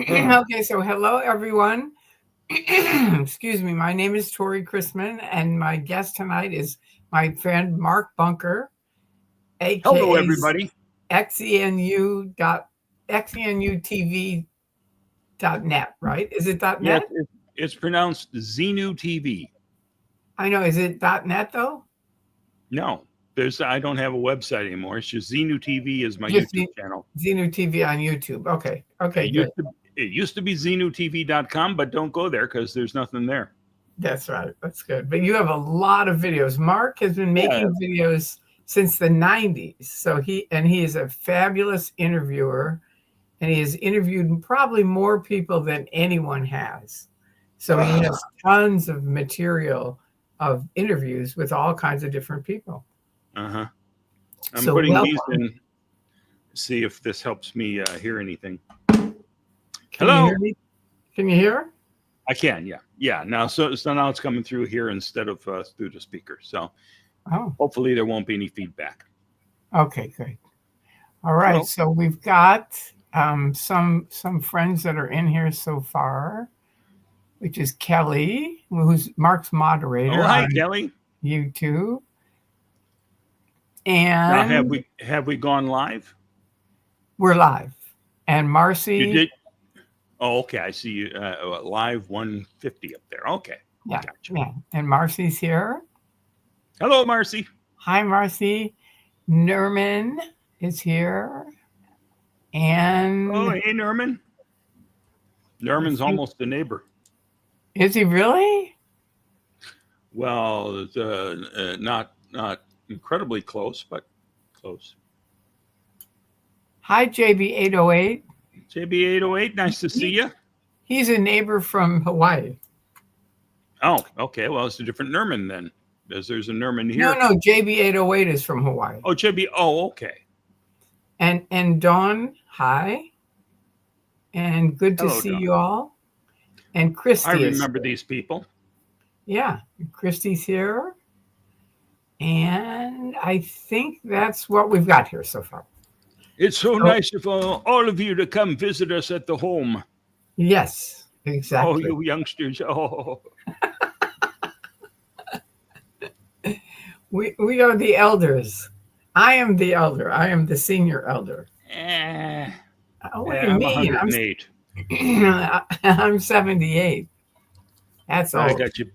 Okay, so hello everyone. Excuse me. My name is Tori Chrisman, and my guest tonight is my friend Mark Bunker, Hello, aka everybody. xenutv.net, right? Is it Yes, .net? it's pronounced Xenu TV. I know. Is it .net though? No, I don't have a website anymore. It's just Xenu TV is my Just YouTube channel. Xenu TV on YouTube. Okay. It Okay, good. used to it used to be xenutv.com, but don't go there because there's nothing there. That's right. That's good. But you have a lot of videos. Mark has been Yeah. making videos since the 90s. So he is a fabulous interviewer, and he has interviewed probably more people than anyone has. So he has tons of material of interviews with all kinds of different people. Uh-huh. I'm So putting these welcome. in. See if this helps me hear anything. Can you Hello. hear me? Can you hear? I can. Yeah. Now, so now it's coming through here instead of through the speaker. So Oh, hopefully there won't be any feedback. okay, great. All right. Hello. So we've got some friends that are in here so far, which is Kelly, who's Mark's moderator Oh, hi, on Kelly. YouTube. Now, And have we gone live? we're live. And You Marcy, did. Oh, okay. I see you live 150 up there. Okay. yeah, Gotcha. yeah. And Marcy's here. Hello, Marcy. Hi, Marcy. Nerman is here. Oh, And hey, Norman. Norman's almost a neighbor. is he really? Well, not incredibly close, but close. Hi, JB808. JB808, nice to see you. He's a neighbor from Hawaii. Oh, okay. Well, it's a different Norman then, because there's a Norman No, here. no, JB808 is from Hawaii. Oh, JB. Oh, okay. And Dawn, hi. And good to Hello, see Don. you all. And Christy I is remember these people. yeah, Christy's here. And I think that's what we've got here so far. It's so So, nice of all of you to come visit us at the home. yes, Oh, exactly. you youngsters. Oh, We are the elders. I am the elder. I am the senior elder. Oh, what do you I'm mean? 108. I'm 78. That's I old. got you.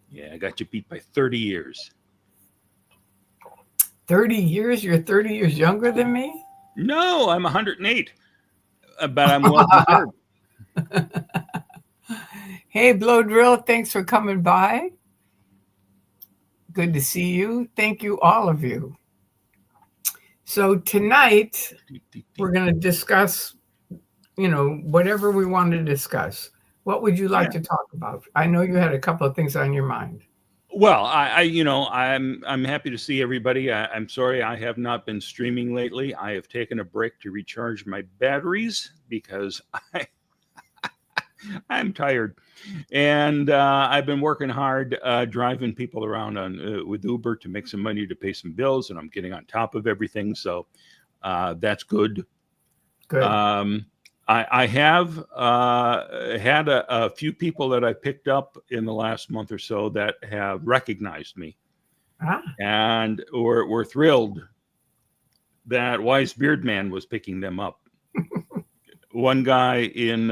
Yeah, I got you beat by 30 years. 30 years? You're 30 years younger than me? No, I'm 108, but I'm well preserved. Hey, Blow Drill, thanks for coming by. Good to see you. Thank you, all of you. So tonight we're going to discuss, whatever we want to discuss. What would you like to talk about? I know you had a couple of things on your mind. Well, I'm happy to see everybody. I'm sorry I have not been streaming lately. I have taken a break to recharge my batteries because I'm tired, and I've been working hard driving people around with Uber to make some money to pay some bills, and I'm getting on top of everything. So that's good. Good. I have had a few people that I picked up in the last month or so that have recognized me and were thrilled that Wise Beard Man was picking them up. One guy in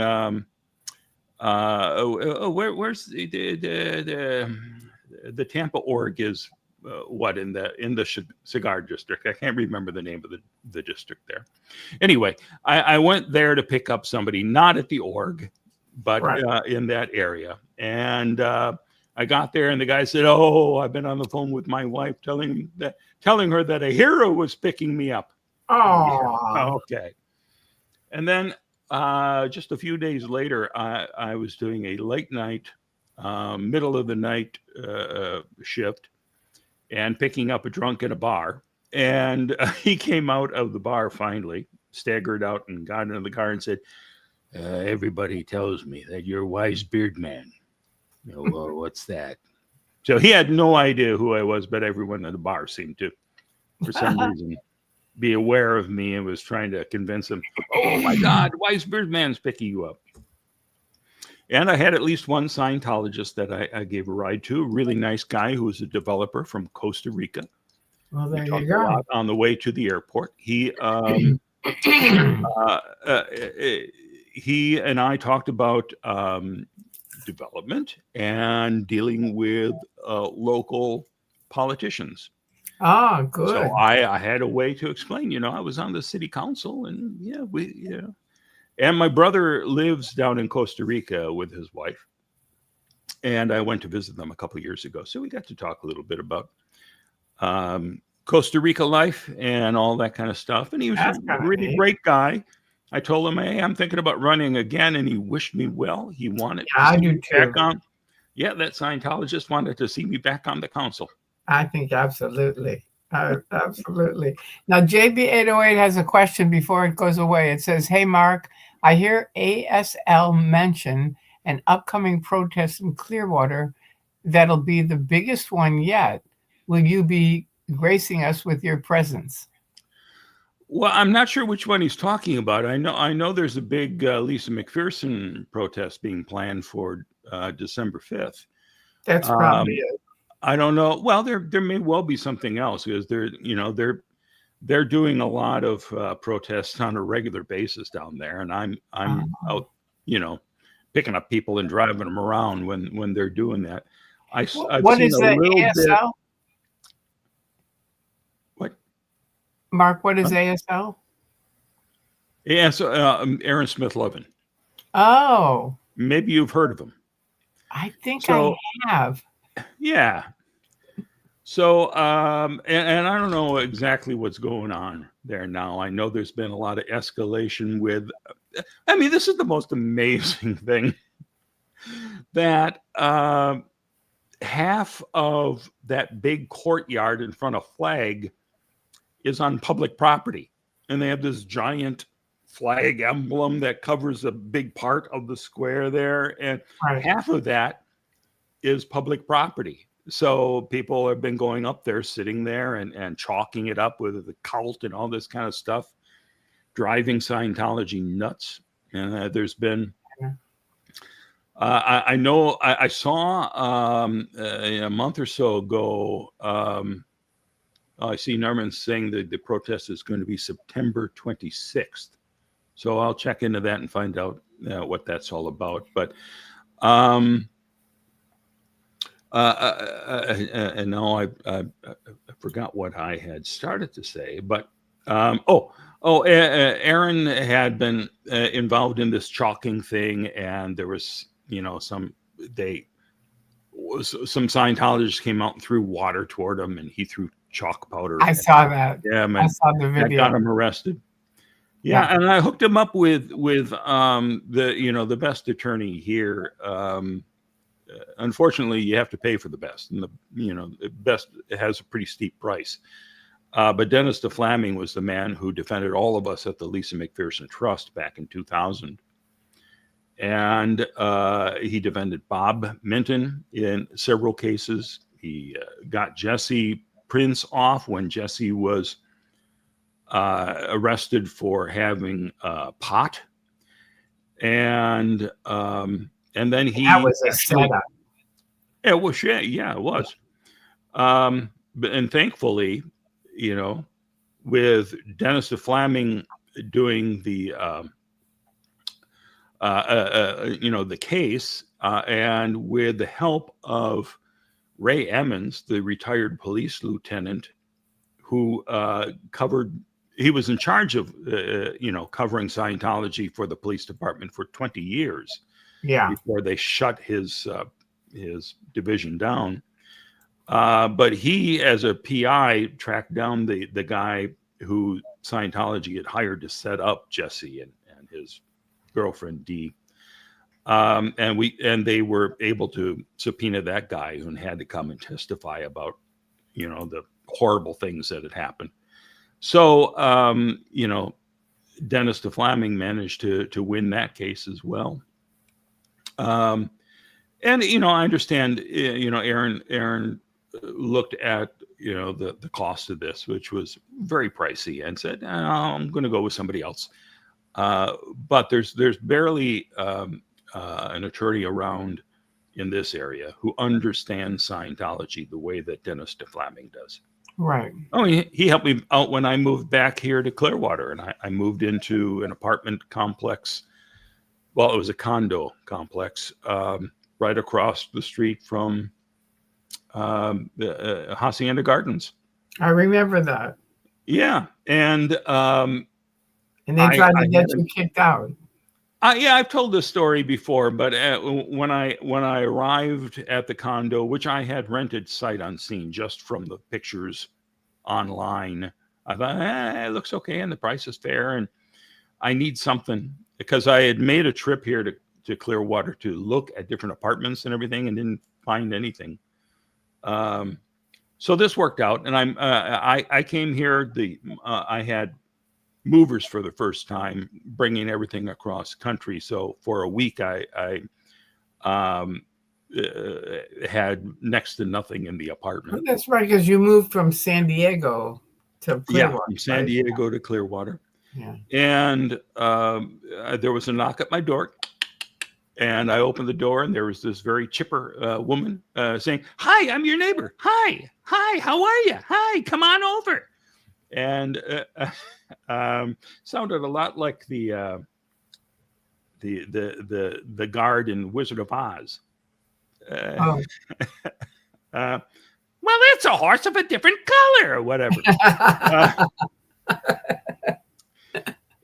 where's the Tampa org is what in the cigar district. I can't remember the name of the district there. Anyway, I went there to pick up somebody, not at the org, but in that area. And I got there, and the guy said, "Oh, I've been on the phone with my wife, telling her that a hero was picking me up." Oh, yeah. Okay. And then just a few days later, I was doing a late night, middle of the night shift, and picking up a drunk in a bar. And he came out of the bar finally, staggered out, and got into the car and said, "Everybody tells me that you're Wise Beard Man." Well, what's that? So he had no idea who I was, but everyone at the bar seemed to, for some reason, be aware of me and was trying to convince him, "Oh my God, Wise Beard Man's picking you up." And I had at least one Scientologist that I gave a ride to, a really nice guy who was a developer from Costa Rica. Well, We there you talked a go. lot on the way to the airport. He and I talked about development and dealing with local politicians. Oh, So good. I had a way to explain, I was on the city council, and and my brother lives down in Costa Rica with his wife, and I went to visit them a couple of years ago. So we got to talk a little bit about Costa Rica life and all that kind of stuff. And he was a That's kind of really neat. great guy. I told him, hey, I'm thinking about running again, and he wished me well. He wanted Yeah, to I see do me back too. on. Yeah, that Scientologist wanted to see me back on the council. I think absolutely. Absolutely. Now, JB808 has a question before it goes away. It says, hey, Mark, I hear ASL mention an upcoming protest in Clearwater that'll be the biggest one yet. Will you be gracing us with your presence? Well, I'm not sure which one he's talking about. I know there's a big Lisa McPherson protest being planned for December 5th. That's probably it. I don't know. Well, there may well be something else, because they're doing a lot of protests on a regular basis down there, and I'm out, picking up people and driving them around when they're doing that. I've What seen is a the little bit. ASL? What? Mark, what is Huh? ASL? Yeah, so Aaron Smith Lovin. Oh, Maybe you've heard of him. I think So I have. yeah. So and I don't know exactly what's going on there now. I know there's been a lot of escalation with. I mean, this is the most amazing thing, that half of that big courtyard in front of Flag is on public property, and they have this giant flag emblem that covers a big part of the square there, and Right. half of that is public property. So people have been going up there, sitting there, and chalking it up with the cult and all this kind of stuff, driving Scientology nuts. And there's been, I know, I saw a month or so ago, I see Norman saying that the protest is going to be September 26th. So I'll check into that and find out what that's all about. But and now I forgot what I had started to say, but Aaron had been involved in this chalking thing, and there was some Scientologists came out and threw water toward him, and he threw chalk powder. I saw that. Yeah, man, I saw the that video. got him arrested. Yeah, and I hooked him up with the best attorney here. Unfortunately, you have to pay for the best, and the best has a pretty steep price. But Dennis DeFlaming was the man who defended all of us at the Lisa McPherson Trust back in 2000. And he defended Bob Minton in several cases. He got Jesse Prince off when Jesse was arrested for having pot. And then he that was a setup. It was, yeah, it was. And thankfully, with Dennis DeFlaming doing the the case, and with the help of Ray Emmons, the retired police lieutenant, who he was in charge of covering Scientology for the police department for 20 years. Yeah. Before they shut his division down. But he, as a PI, tracked down the guy who Scientology had hired to set up Jesse and his girlfriend Dee. And they were able to subpoena that guy, and had to come and testify about the horrible things that had happened. So Dennis DeFlaming managed to win that case as well. And I understand, Aaron looked at the cost of this, which was very pricey, and said, I'm going to go with somebody else. But there's barely an attorney around in this area who understands Scientology the way that Dennis DeFlaming does. Right. Oh, he helped me out when I moved back here to Clearwater, and I moved into an apartment complex. Well, it was a condo complex right across the street from the Hacienda Gardens. I remember that. Yeah, and they tried to get you kicked out. Yeah, I've told this story before, but when I arrived at the condo, which I had rented sight unseen just from the pictures online, I thought, it looks okay and the price is fair, and I need something because I had made a trip here to Clearwater to look at different apartments and everything and didn't find anything. So this worked out, and I came here. I had movers for the first time, bringing everything across country. So for a week, I had next to nothing in the apartment. That's right, because you moved from San Diego to Clearwater. Yeah, from San Diego to Clearwater. Yeah. And there was a knock at my door, and I opened the door, and there was this very chipper woman saying, "Hi, I'm your neighbor. Hi, how are you? Hi, come on over." And sounded a lot like the guard in Wizard of Oz. Well, it's a horse of a different color, or whatever.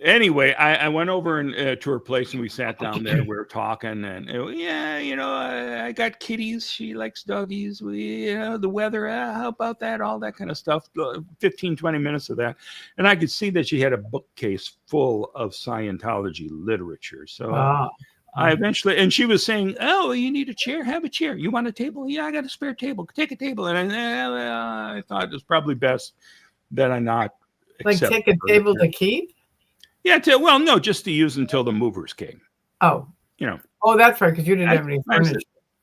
Anyway, I went over to her place, and we sat down there. We were talking, and I got kitties. She likes doggies. The weather, how about that? All that kind of stuff. 15, 20 minutes of that. And I could see that she had a bookcase full of Scientology literature. So I eventually, and she was saying, "Oh, you need a chair? Have a chair. You want a table? Yeah, I got a spare table. Take a table." And I thought it was probably best that I not take a table to keep. Yeah, well, no, just to use until the movers came. Oh, Oh, that's right, because you didn't have any furniture.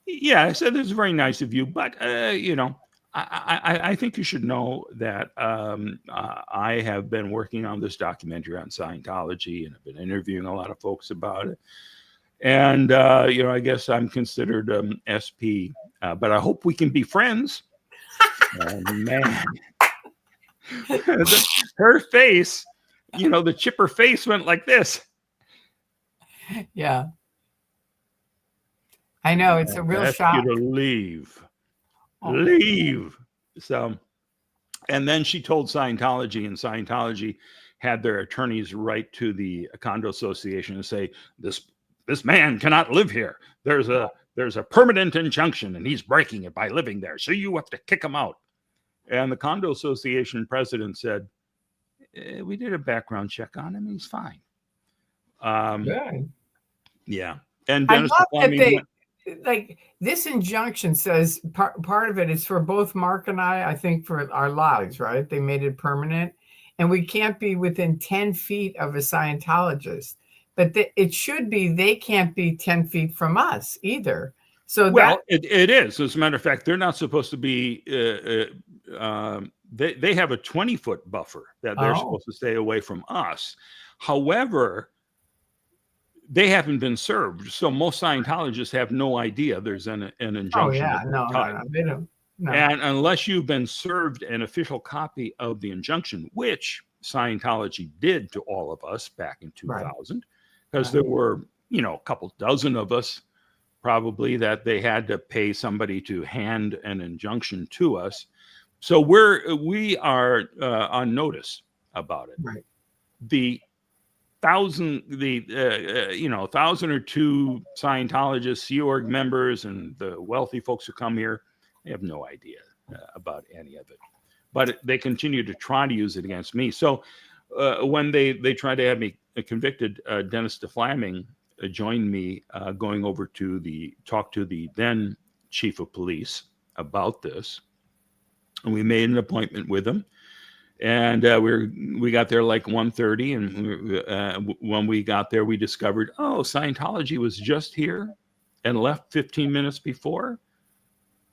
I said, "This is very nice of you, but I think you should know that I have been working on this documentary on Scientology, and I've been interviewing a lot of folks about it. And I guess I'm considered SP, but I hope we can be friends." Oh, man, her face. The chipper face went like this. Yeah. I know. It's a real shock. You to leave. Leave. So, and then she told Scientology, and Scientology had their attorneys write to the condo association and say, this man cannot live here. There's a permanent injunction, and he's breaking it by living there. So you have to kick him out. And the condo association president said, "We did a background check on him. He's fine." Good. Yeah. And I love that like this injunction says part of it is for both Mark and I think for our lives, right? They made it permanent, and we can't be within 10 feet of a Scientologist, but it should be, they can't be 10 feet from us either. So it is. As a matter of fact, they're not supposed to be, they have a 20-foot buffer that they're supposed to stay away from us. However, they haven't been served, so most Scientologists have no idea there's an injunction. Oh yeah, no, they don't. No. And unless you've been served an official copy of the injunction, which Scientology did to all of us back in 2000, because there were a couple dozen of us probably that they had to pay somebody to hand an injunction to us. So we are on notice about it. Right. The 1,000 or two Scientologists, Sea Org members, and the wealthy folks who come here, they have no idea about any of it. But they continue to try to use it against me. So when they tried to have me convicted, Dennis DeFlaming joined me going over to talk to the then chief of police about this. And we made an appointment with him. And we got there like 1:30, and when we got there, we discovered, Scientology was just here and left 15 minutes before.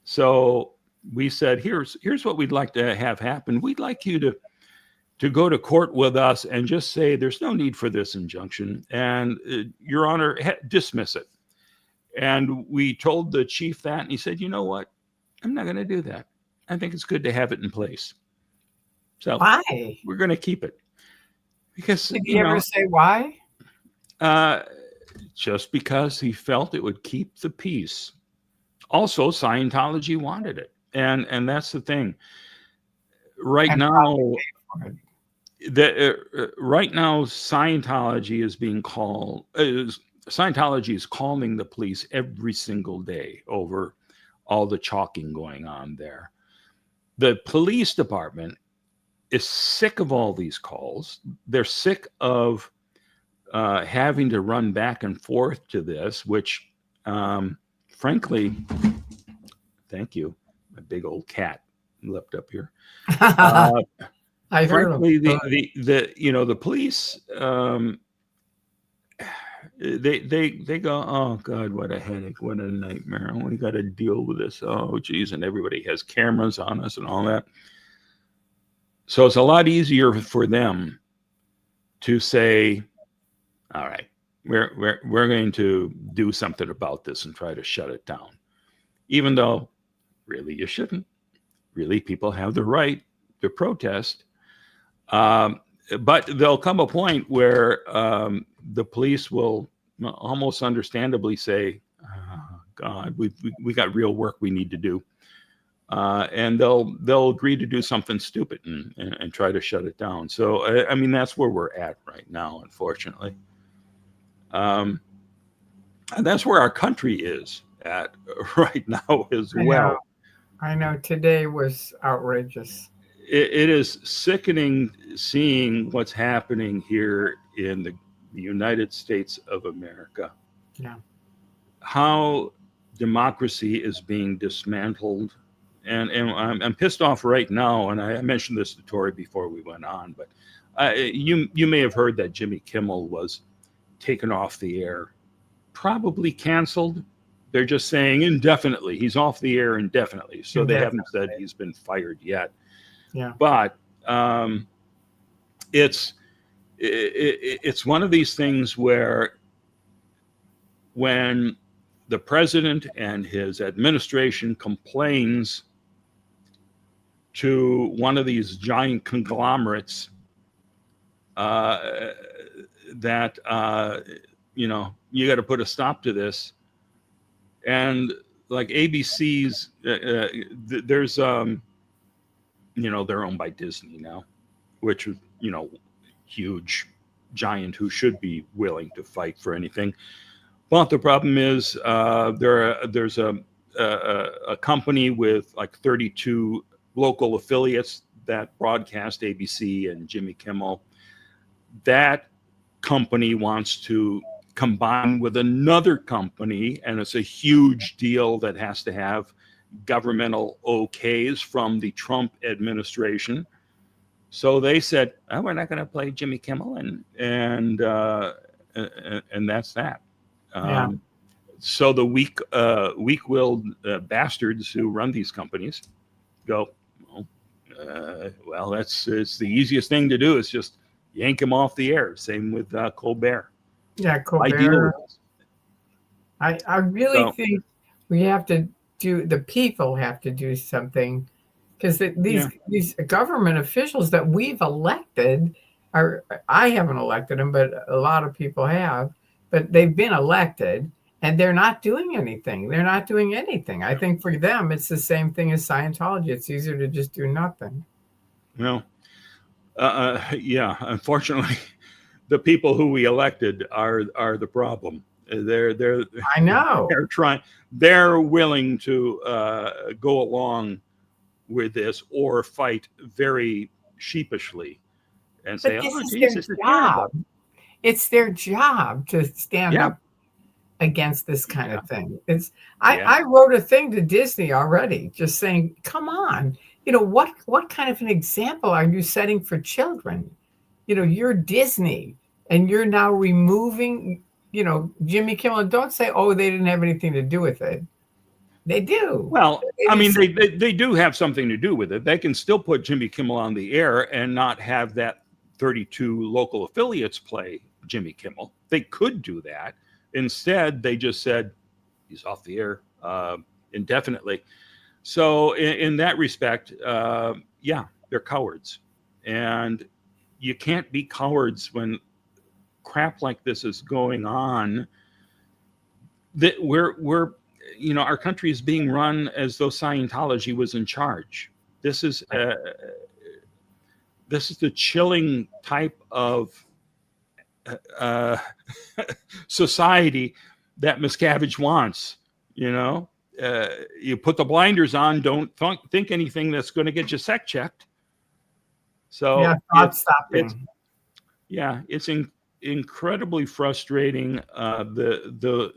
So we said, here's what we'd like to have happen. We'd like you to go to court with us and just say there's no need for this injunction, and Your Honor, dismiss it. And we told the chief that, and he said, you know what? I'm not going to do that. I think it's good to have it in place. So Why? we're going to keep it. Because, Did he ever say why? Just because he felt it would keep the peace. Also, Scientology wanted it. And that's the thing. Right And now, probably right now, Scientology is being called, Scientology is calling the police every single day over all the chalking going on there. The police department is sick of all these calls. They're sick of having to run back and forth to this, which, frankly, thank you. My big old cat leapt up here. I heard Frankly, him. the police, they go, oh God, what a headache, what a nightmare. We got to deal with this. Oh geez, and everybody has cameras on us and all that. So it's a lot easier for them to say, all right, we're going to do something about this and try to shut it down, even though really you shouldn't. Really, people have the right to protest. But there'll come a point where the police will almost understandably say, oh, God, we got real work we need to do. And they'll agree to do something stupid and try to shut it down. So, I mean, that's where we're at right now, unfortunately. And that's where our country is at right now as well. I know today was outrageous. It is sickening seeing what's happening here in the United States of America. Yeah. How democracy is being dismantled. And I'm pissed off right now. And I mentioned this to Tori before we went on, but you may have heard that Jimmy Kimmel was taken off the air, probably canceled. They're just saying indefinitely. He's off the air indefinitely. So they haven't said he's been fired yet. Yeah. But it's one of these things where when the president and his administration complains to one of these giant conglomerates that you got to put a stop to this, and like ABC's, there's they're owned by Disney now, which is, huge giant who should be willing to fight for anything. But the problem is there's a company with like 32 local affiliates that broadcast ABC and Jimmy Kimmel. That company wants to combine with another company, and it's a huge deal that has to have governmental okays from the Trump administration. So they said, oh, we're not going to play Jimmy Kimmel, and that's that. Yeah. So the weak-willed bastards who run these companies go, well, it's the easiest thing to do is just yank him off the air. Same with Colbert. Yeah, Colbert. I really think we have to the people have to do something, because these government officials that we've elected I haven't elected them, but a lot of people have, but they've been elected and they're not doing anything. They're not doing anything. I think for them, it's the same thing as Scientology. It's easier to just do nothing. Well, unfortunately, the people who we elected are the problem. I know. They're willing to go along with this or fight very sheepishly and say, this oh, is geez, their job. It's their job to stand up against this kind of thing. I wrote a thing to Disney already, just saying, come on, what kind of an example are you setting for children? You're Disney, and you're now removing, Jimmy Kimmel. Don't say, oh, they didn't have anything to do with it. They do. Well, I mean, they do have something to do with it. They can still put Jimmy Kimmel on the air and not have that 32 local affiliates play Jimmy Kimmel. They could do that. Instead, they just said, he's off the air indefinitely. So in that respect, yeah, they're cowards, and you can't be cowards when crap like this is going on. That we're our country is being run as though Scientology was in charge. This is the chilling type of uh, society that Miscavige wants. You put the blinders on, don't think anything that's going to get you sec checked. So thought stopping. It's incredibly frustrating. The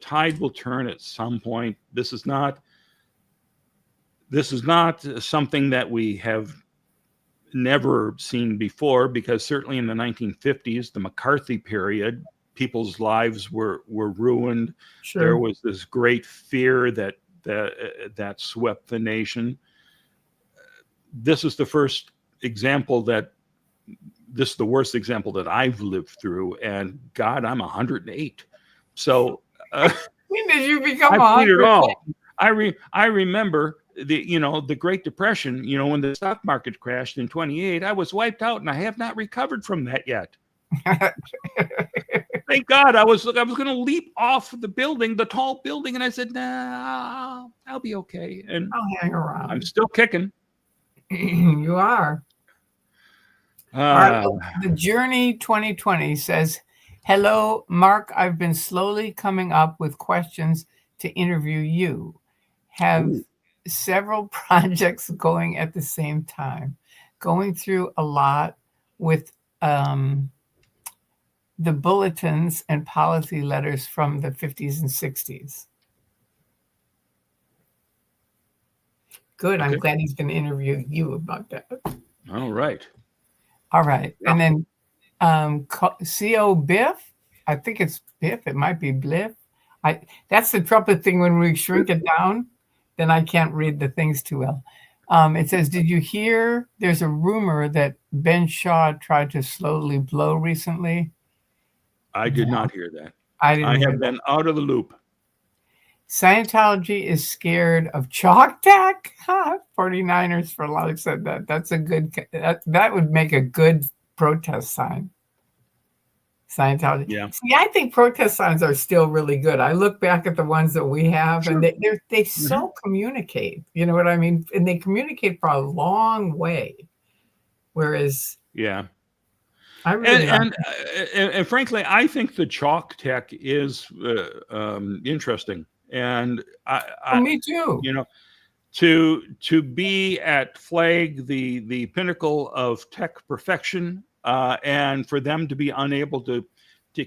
tide will turn at some point. This is not something that we have never seen before, because certainly in the 1950s, the McCarthy period, people's lives were ruined. Sure. There was this great fear that swept the nation. This is the worst example that I've lived through, and God, I'm 108. So when did you become I've seen it all. I remember the Great Depression, when the stock market crashed in 28. I was wiped out, and I have not recovered from that yet. Thank God. I was going to leap off the building, the tall building, and I said, "Nah, I'll be okay." And I'll hang around. I'm still kicking. You are. All right. The Journey 2020 says, "Hello, Mark. I've been slowly coming up with questions to interview you. Have several projects going at the same time. Going through a lot with the bulletins and policy letters from the 50s and 60s. Good. I'm glad he's going to interview you about that. All right. Yeah. And then CO Biff, I think it's Biff. It might be Bliff. That's the trouble thing when we shrink it down, then I can't read the things too well. It says, did you hear there's a rumor that Ben Shaw tried to slowly blow recently? I did not hear that. I have been out of the loop. Scientology is scared of chalk tack. 49ers for life said that. That's a good, that would make a good protest sign. Scientology. Yeah. See, I think protest signs are still really good. I look back at the ones that we have, and they so communicate. You know what I mean? And they communicate for a long way. Whereas, I really and frankly, I think the chalk tech is interesting, and me too. To be at Flag, the pinnacle of tech perfection. And for them to be unable to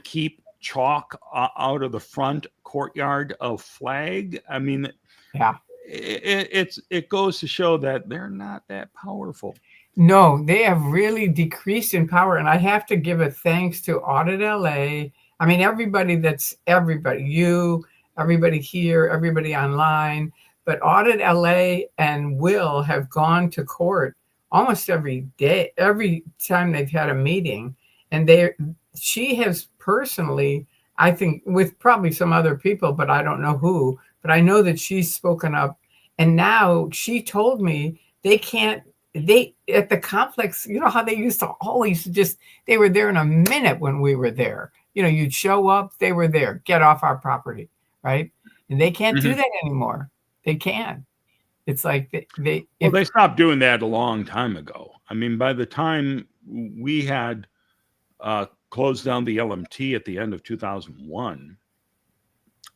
keep chalk out of the front courtyard of Flag, I mean, it goes to show that they're not that powerful. No, they have really decreased in power, and I have to give a thanks to Audit LA. I mean, everybody, you, everybody here, everybody online, but Audit LA and Will have gone to court almost every day, every time they've had a meeting. And she has personally, I think, with probably some other people, but I don't know who, but I know that she's spoken up. And now she told me at the complex, you know how they used to always they were there in a minute when we were there. You'd show up, they were there, get off our property, right? And they can't do that anymore. They can't. It's like they stopped doing that a long time ago. I mean, by the time we had closed down the LMT at the end of 2001,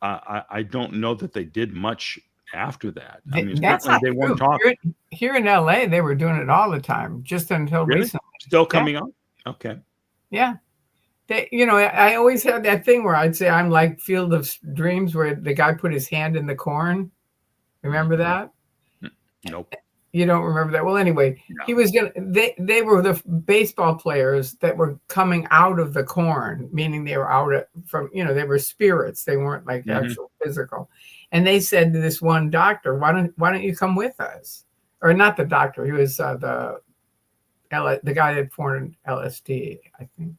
I don't know that they did much after that. I mean, certainly they weren't talking. Here in LA, they were doing it all the time, just until recently. Still coming up? Okay. Yeah. I always had that thing where I'd say I'm like Field of Dreams, where the guy put his hand in the corn. Remember that? Nope. You don't remember that? Well, anyway, he was they were the baseball players that were coming out of the corn, meaning they were out from, they were spirits. They weren't like actual physical. And they said to this one doctor, why don't you come with us? Or not the doctor. He was the guy that formed LSD, I think,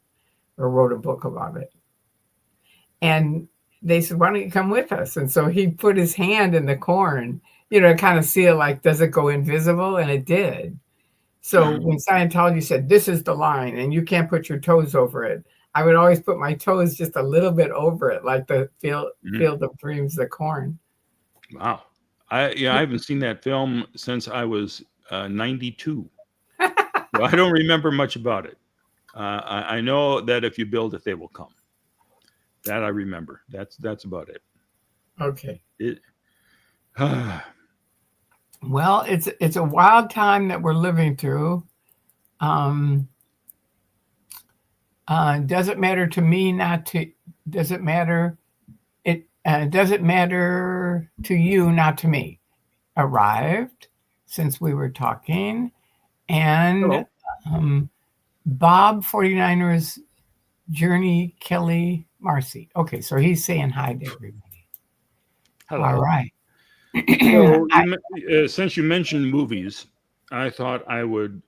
or wrote a book about it. And they said, "Why don't you come with us?" And so he put his hand in the corn, you know, to kind of see it, like, does it go invisible? And it did. So when Scientology said, "This is the line, and you can't put your toes over it," I would always put my toes just a little bit over it, like the field of dreams, the corn. Wow. I haven't seen that film since I was 92. So I don't remember much about it. I know that if you build it, they will come. That I remember. That's about it. Okay. It. Well, it's a wild time that we're living through. Does it matter to me not to? Does it matter? Does it matter to you, not to me? Arrived since we were talking, and Bob 49ers Journey Kelly Marcy. Okay, so he's saying hi to everybody. Hello. All right. So since you mentioned movies, I thought I would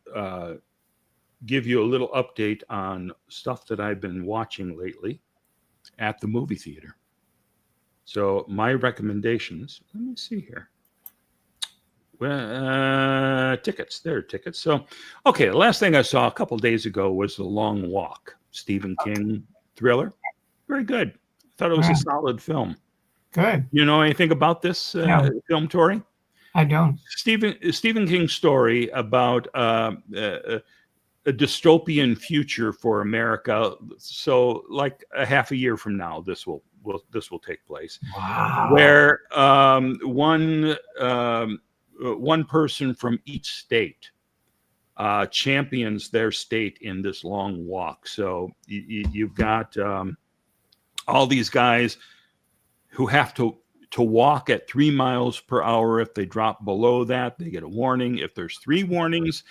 give you a little update on stuff that I've been watching lately at the movie theater. So my recommendations, let me see here. Tickets. There are tickets. So, okay, the last thing I saw a couple days ago was The Long Walk, Stephen King thriller. Very good. I thought it was a solid film. Good. You know anything about this film, Tori? I don't. Stephen King's story about a dystopian future for America. So, like a half a year from now, this will take place. Wow. Where one person from each state champions their state in this long walk. So you've got all these guys who have to walk at 3 miles per hour. If they drop below that, they get a warning. If there's 3 warnings,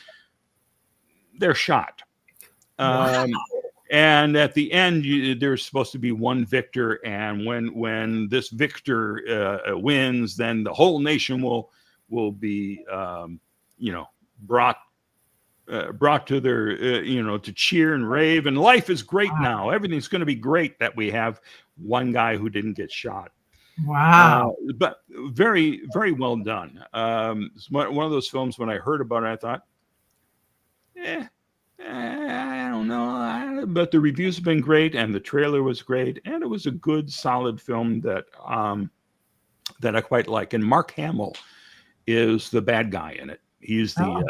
they're shot. Wow. And at the end, there's supposed to be one victor. And when this victor wins, then the whole nation will be, brought to their, to cheer and rave. And life is great now. Everything's going to be great that we have one guy who didn't get shot. Wow. But very, very well done. It's one of those films, when I heard about it, I thought, I don't know. But the reviews have been great, and the trailer was great, and it was a good, solid film that I quite like. And Mark Hamill is the bad guy in it. He's the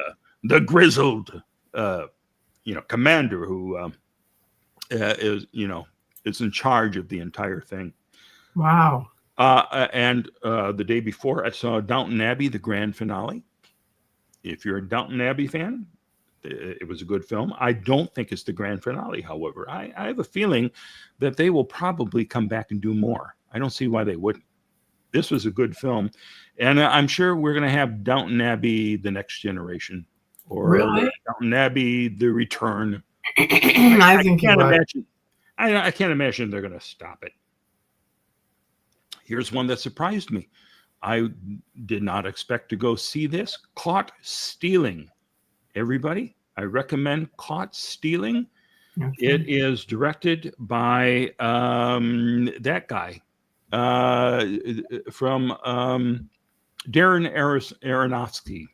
grizzled, commander who is in charge of the entire thing. Wow. And the day before, I saw Downton Abbey, the grand finale. If you're a Downton Abbey fan, it was a good film. I don't think it's the grand finale, however. I have a feeling that they will probably come back and do more. I don't see why they wouldn't. This was a good film. And I'm sure we're going to have Downton Abbey, The Next Generation, or Downton Abbey, The Return. I can't imagine they're going to stop it. Here's one that surprised me. I did not expect to go see this. Caught Stealing. Everybody, I recommend Caught Stealing. Okay. It is directed by that guy from Darren Aronofsky,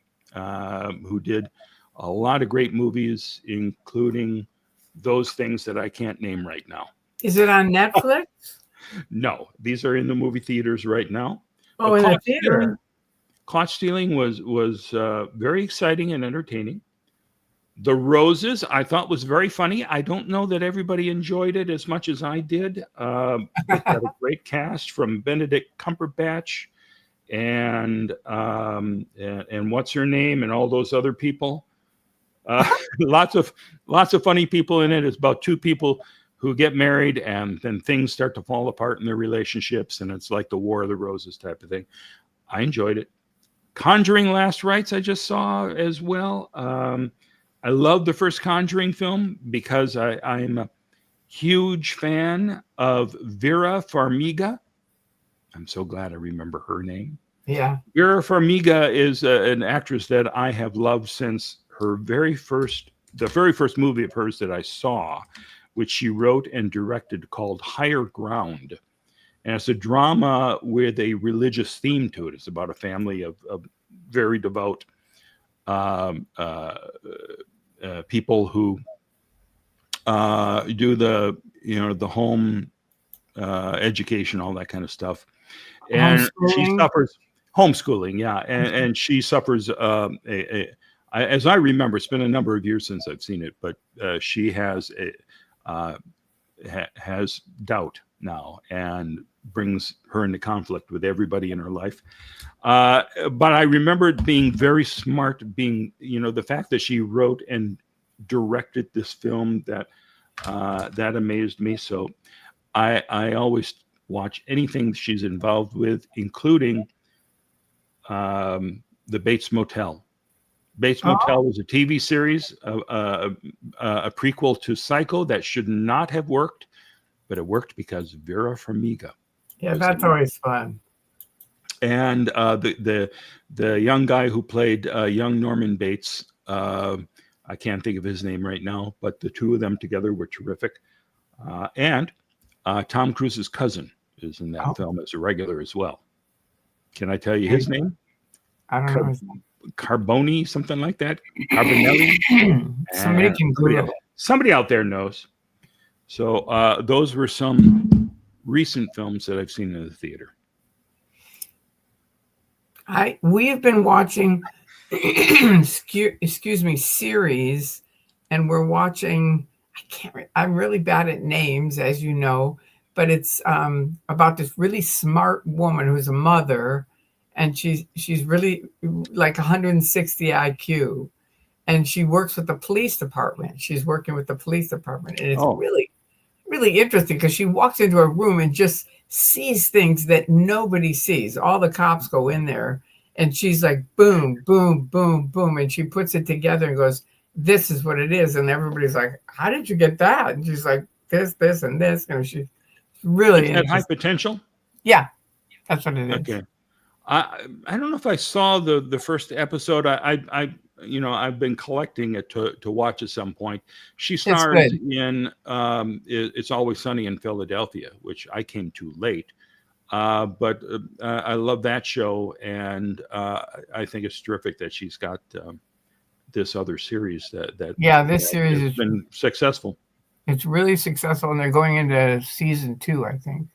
who did a lot of great movies, including those things that I can't name right now. Is it on Netflix? No, these are in the movie theaters right now. Oh, in the theater. Caught Stealing was very exciting and entertaining. The Roses, I thought, was very funny. I don't know that everybody enjoyed it as much as I did. It got a great cast from Benedict Cumberbatch and what's her name and all those other people. Lots of funny people in it. It's about 2 people who get married, and then things start to fall apart in their relationships, and it's like the War of the Roses type of thing. I enjoyed it. Conjuring Last Rites I just saw as well. I love the first Conjuring film because I'm a huge fan of Vera Farmiga. I'm so glad I remember her name. Yeah. Vera Farmiga is an actress that I have loved since the very first movie of hers that I saw, which she wrote and directed, called Higher Ground. And it's a drama with a religious theme to it. It's about a family of very devout people who do the home education, all that kind of stuff. And she Homeschooling. suffers homeschooling, yeah, and she suffers as I remember, it's been a number of years since I've seen it, but she has has doubt now and brings her into conflict with everybody in her life. But I remember it being very smart, being, the fact that she wrote and directed this film that amazed me. So I always watch anything she's involved with, including the Bates Motel. Bates Motel was a TV series, a prequel to Psycho that should not have worked, but it worked because Vera Farmiga. Yeah, that's always fun. And the young guy who played young Norman Bates, I can't think of his name right now, but the two of them together were terrific. And Tom Cruise's cousin is in that film as a regular as well. Can I tell you his name? I don't know his name. Carboni, something like that. Carbonelli. Somebody can Google it. Somebody out there knows. So those were some recent films that I've seen in the theater. We have been watching, excuse me, series, and we're watching. I'm really bad at names, as you know, but it's about this really smart woman who's a mother, and she's really like 160 IQ, and she works with the police department. She's working with the police department, and it's really, really interesting because she walks into a room and just sees things that nobody sees. All the cops go in there, and she's like, boom, boom, boom, boom, and she puts it together and goes, this is what it is. And everybody's like, how did you get that? And she's like, this, and this. And she's really at High Potential. Yeah, that's what it is. Okay. I don't know if I saw the first episode. I've been collecting it to watch at some point. She stars in It's Always Sunny in Philadelphia, which I came to late. But I love that show, and I think it's terrific that she's got this other series that this series has been successful. It's really successful, and they're going into season 2, I think.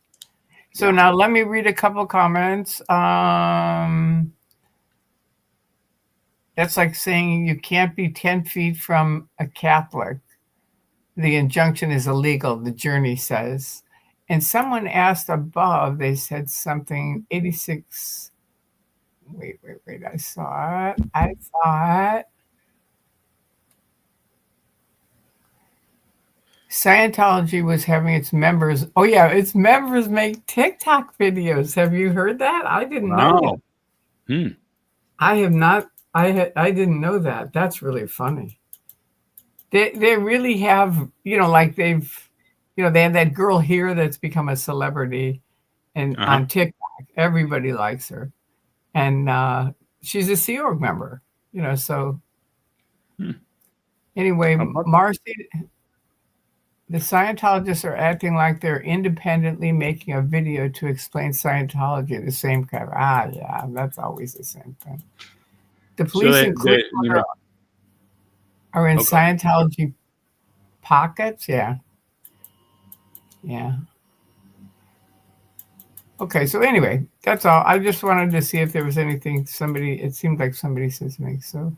So now let me read a couple comments. That's like saying you can't be 10 feet from a Catholic. The injunction is illegal, the Journey says. And someone asked above, they said something, 86. Wait, I saw it. Scientology was having its members. Oh yeah, its members make TikTok videos. Have you heard that? I didn't know that. I have not. I didn't know that. That's really funny. They really have, like they have that girl here that's become a celebrity, and on TikTok, everybody likes her, and she's a Sea Org member. So anyway, Marcy. The Scientologists are acting like they're independently making a video to explain Scientology. The same kind of, yeah, that's always the same thing. The police in Cleveland are in Scientology pockets. Yeah. Okay, so anyway, that's all. I just wanted to see if there was anything it seemed like somebody said something, so.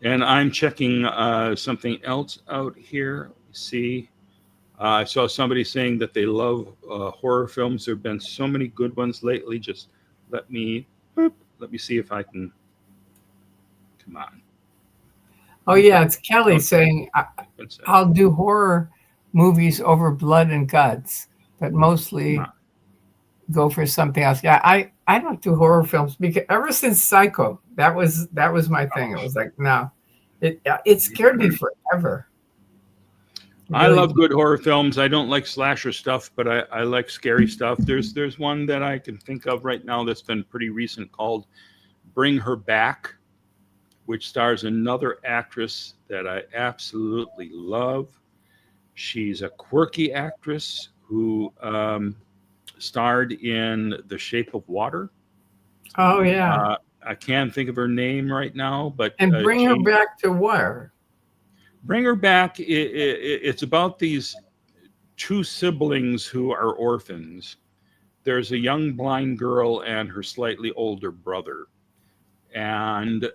And I'm checking something else out here. See, I saw somebody saying that they love horror films. There have been so many good ones lately. Just let me see if I can. Come on. Oh yeah, it's Kelly saying I'll do horror movies over blood and guts, but mostly go for something else. Yeah, I don't do horror films because ever since Psycho, that was my thing. It was like, no, it scared me forever. I love good horror films. I don't like slasher stuff, but I like scary stuff. There's one that I can think of right now that's been pretty recent called Bring Her Back, which stars another actress that I absolutely love. She's a quirky actress who starred in The Shape of Water. Oh yeah. I can't think of her name right now, but And bring her back to where? Bring Her Back. It's about these two siblings who are orphans. There's a young blind girl and her slightly older brother, and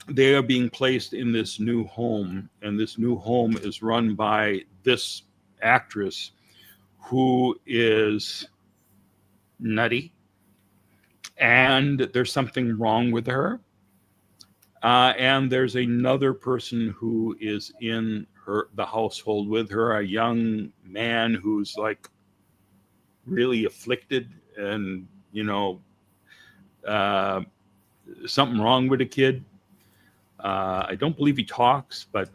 they are being placed in this new home, and this new home is run by this actress who is nutty, and there's something wrong with her. And there's another person who is in the household with her, a young man who's like really afflicted, and something wrong with the kid. I don't believe he talks, but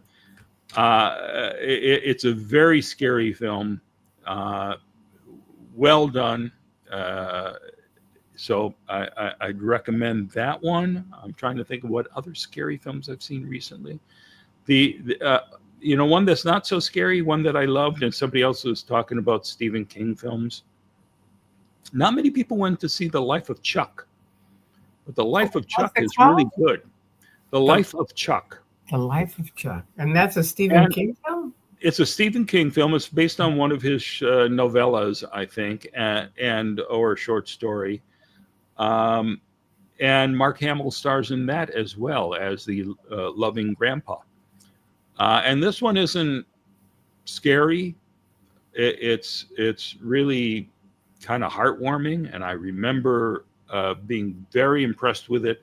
it's a very scary film. Well done. So I'd recommend that one. I'm trying to think of what other scary films I've seen recently. The one that's not so scary, one that I loved, and somebody else was talking about Stephen King films. Not many people went to see The Life of Chuck, but The Life of Chuck is really good. The Life of Chuck. The Life of Chuck. And that's a Stephen King film? It's a Stephen King film. It's based on one of his novellas, I think, or a short story. And Mark Hamill stars in that as well as the loving grandpa. And this one isn't scary. It's really kind of heartwarming, and I remember being very impressed with it,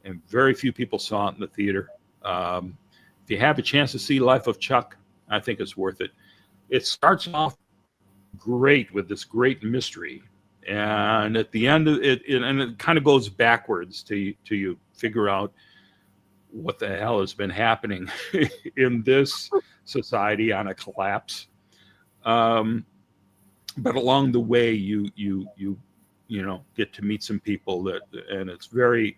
and very few people saw it in the theater. If you have a chance to see Life of Chuck, I think it's worth it. It starts off great with this great mystery, and at the end of it, and it kind of goes backwards to you figure out what the hell has been happening in this society on a collapse. But along the way, you get to meet some people and it's very,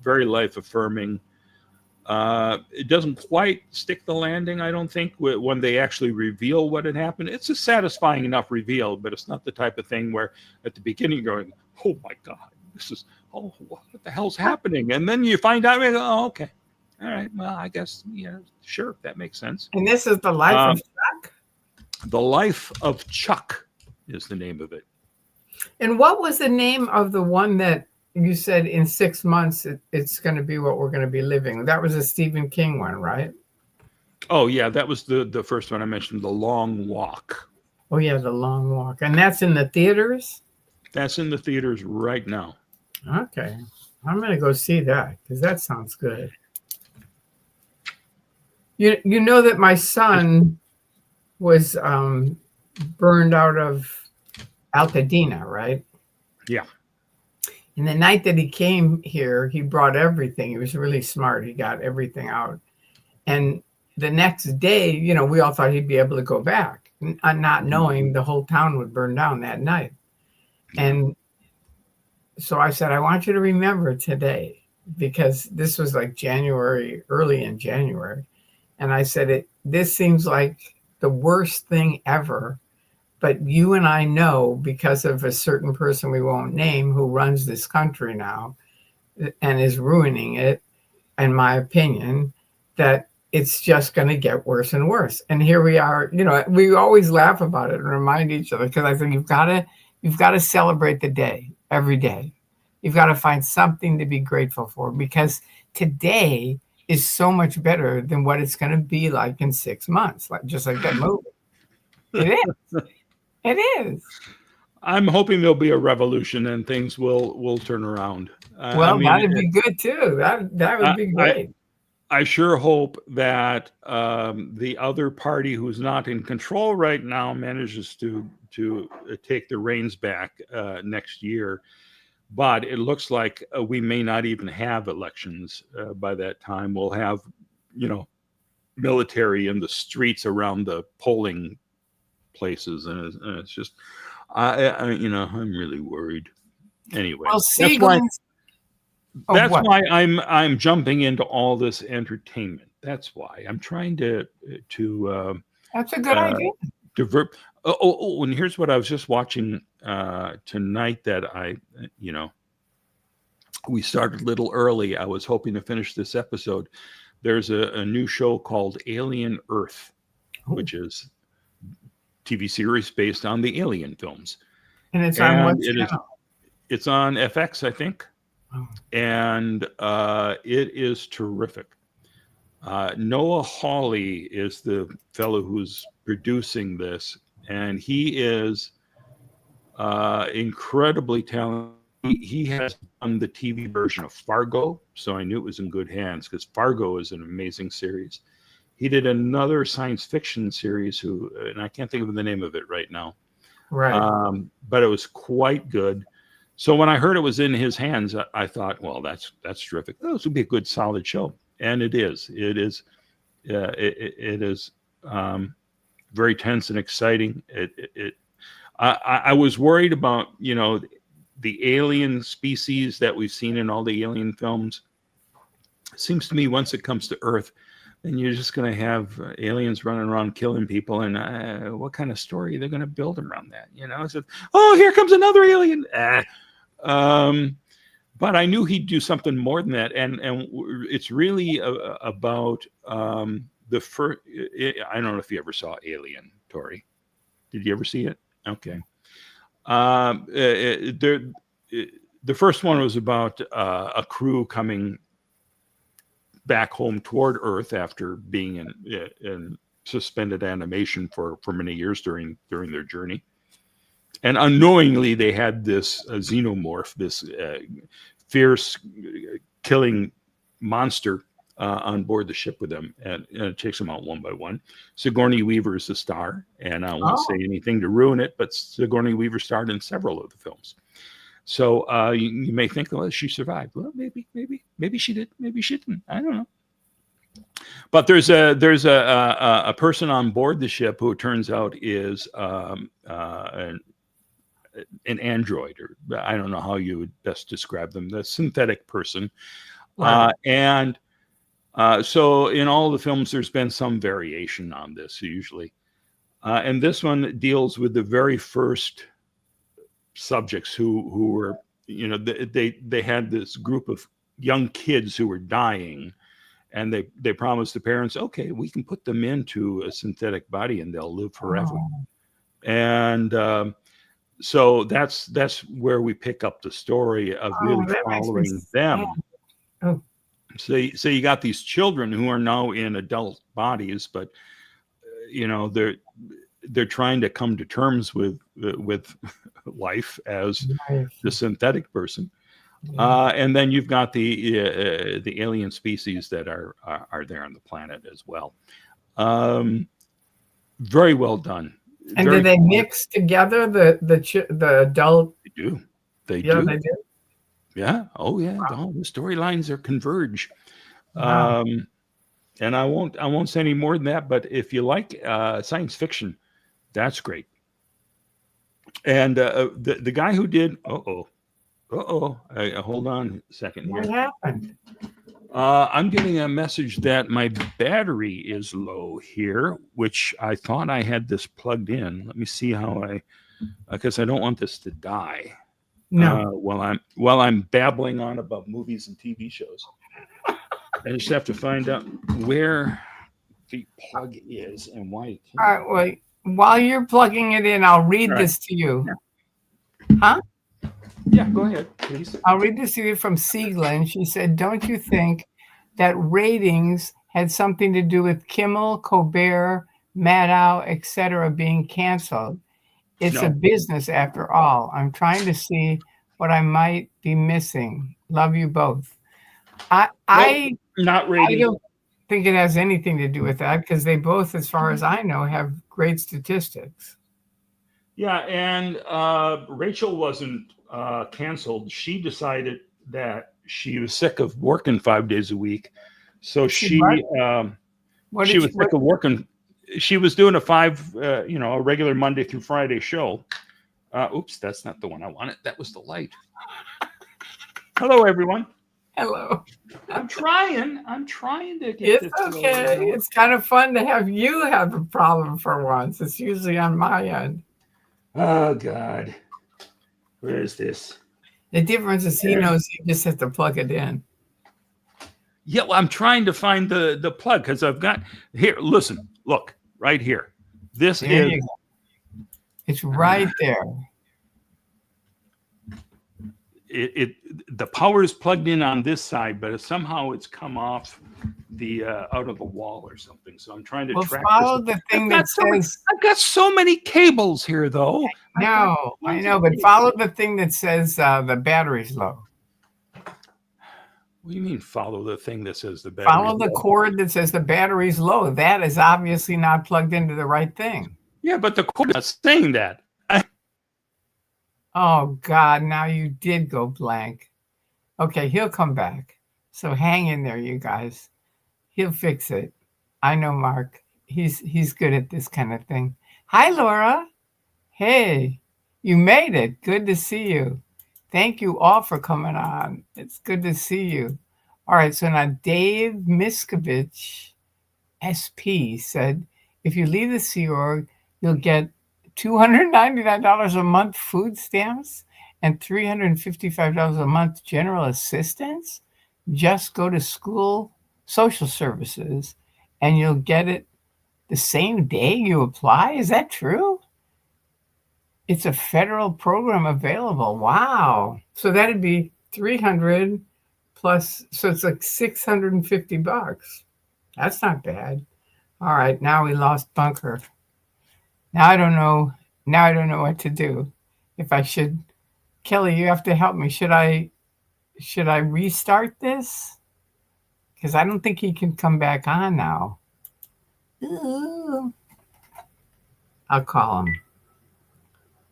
very life affirming. It doesn't quite stick the landing, I don't think, when they actually reveal what had happened. It's a satisfying enough reveal, but it's not the type of thing where at the beginning you're going, oh my God, what the hell's happening? And then you find out, oh, okay. All right, well, I guess, sure, that makes sense. And this is The Life of Chuck? The Life of Chuck is the name of it. And what was the name of the one that you said in 6 months it's going to be what we're going to be living? That was a Stephen King one, right? Oh, yeah, that was the first one I mentioned, The Long Walk. Oh, yeah, The Long Walk. And that's in the theaters? That's in the theaters right now. Okay. I'm going to go see that because that sounds good. You know that my son was burned out of Altadena, right? Yeah. And the night that he came here, he brought everything. He was really smart. He got everything out. And the next day, we all thought he'd be able to go back, not knowing the whole town would burn down that night. And so I said, I want you to remember today, because this was like early in January. And I said, this seems like the worst thing ever. But you and I know, because of a certain person we won't name who runs this country now and is ruining it, in my opinion, that it's just going to get worse and worse. And here we are. We always laugh about it and remind each other, because I think you've got to celebrate the day every day. You've got to find something to be grateful for, because today is so much better than what it's going to be like in 6 months, just like that movie. It is. It is. I'm hoping there'll be a revolution and things will turn around. Well, that'd be good too. That would be great. I sure hope that the other party who's not in control right now manages to take the reins back next year. But it looks like we may not even have elections by that time. We'll have, military in the streets around the polling places, and it's just, I'm really worried. Anyway, well, that's why I'm jumping into all this entertainment. That's why I'm trying to. That's a good idea. And here's what I was just watching tonight that we started a little early. I was hoping to finish this episode. There's a new show called Alien Earth, which is TV series based on the Alien films. And it's on what channel? It's on FX, I think. Oh. And it is terrific. Noah Hawley is the fellow who's producing this, and he is incredibly talented. He has done the TV version of Fargo, so I knew it was in good hands because Fargo is an amazing series. He did another science fiction series, and I can't think of the name of it right now. Right. But it was quite good. So when I heard it was in his hands, I thought, well, that's terrific. Oh, this would be a good, solid show, and it is. It is. It is very tense and exciting. I was worried about the alien species that we've seen in all the alien films. It seems to me once it comes to Earth, then you're just going to have aliens running around killing people. And what kind of story are they going to build around that? So, oh, here comes another alien. But I knew he'd do something more than that. And it's really about the first. I don't know if you ever saw Alien, Tori. Did you ever see it? Okay. The first one was about a crew coming back home toward Earth after being in suspended animation for many years during their journey, and unknowingly they had this xenomorph, this fierce killing monster on board the ship with them, and it takes them out one by one. Sigourney Weaver is the star, and I won't say anything to ruin it, but Sigourney Weaver starred in several of the films. So you may think, well, she survived. Well, maybe she did. Maybe she didn't. I don't know. But there's a person on board the ship who it turns out is an android, or I don't know how you would best describe them. The synthetic person, right. So in all the films, there's been some variation on this usually, and this one deals with the very first subjects who were, they had this group of young kids who were dying, and they promised the parents, okay, we can put them into a synthetic body and they'll live forever. Oh. And so that's where we pick up the story of really following them. Oh. So you got these children who are now in adult bodies, but they're trying to come to terms with life as the synthetic person, and then you've got the alien species that are there on the planet as well. Very well done. And do they mix together the adult? They do. They do. They do. Yeah. Oh, yeah. Wow. The storylines are converge. Wow. And I won't say any more than that. But if you like science fiction, that's great. And the guy who did hold on a second here. What happened? I'm getting a message that my battery is low here, which I thought I had this plugged in. Let me see how because I don't want this to die. No. While I'm babbling on about movies and TV shows. I just have to find out where the plug is and why it can't. All right, well, while you're plugging it in, I'll read this to you. Yeah. Huh? Yeah, go ahead, please. I'll read this to you from Sieglin. She said, don't you think that ratings had something to do with Kimmel, Colbert, Maddow, etc. being canceled? It's a business after all. I'm trying to see what I might be missing. Love you both. I don't think it has anything to do with that because they both, as far as I know, have great statistics. Yeah, and Rachel wasn't canceled. She decided that she was sick of working 5 days a week, so she was sick of working. She was doing a regular Monday through Friday show. Oops, that's not the one I wanted. That was the light. Hello, everyone. Hello. I'm trying to get It's this okay. going. It's kind of fun to have you have a problem for once. It's usually on my end. Oh God, where is this? The difference is he knows he just has to plug it in. Yeah, well, I'm trying to find the plug because I've got here. Listen, look right here. This There is you go. It's right there. it. The power is plugged in on this side, but somehow it's come off the out of the wall or something. So I'm trying to Well, track follow this. the thing that says. I've got so many cables here, though. No, I know, but follow the thing that says the battery's low. What do you mean follow the thing that says the battery? Follow the cord that says the battery's low. That is obviously not plugged into the right thing. Yeah, but the cord is not saying that. Oh, God, now you did go blank. Okay, he'll come back. So hang in there, you guys. He'll fix it. I know Mark. He's good at this kind of thing. Hi, Laura. Hey, you made it. Good to see you. Thank you all for coming on. It's good to see you. All right, so now Dave Miskovich, SP, said, if you leave the Sea Org, you'll get $299 a month food stamps and $355 a month general assistance. Just go to school social services and you'll get it the same day you apply. Is that true? It's a federal program available. Wow. So that'd be 300 plus, so it's like $650. That's not bad. All right, now we lost Bunker. Now I don't know. Now I don't know what to do. If I should, Kelly, you have to help me. Should I restart this? Because I don't think he can come back on now. Ooh. I'll call him.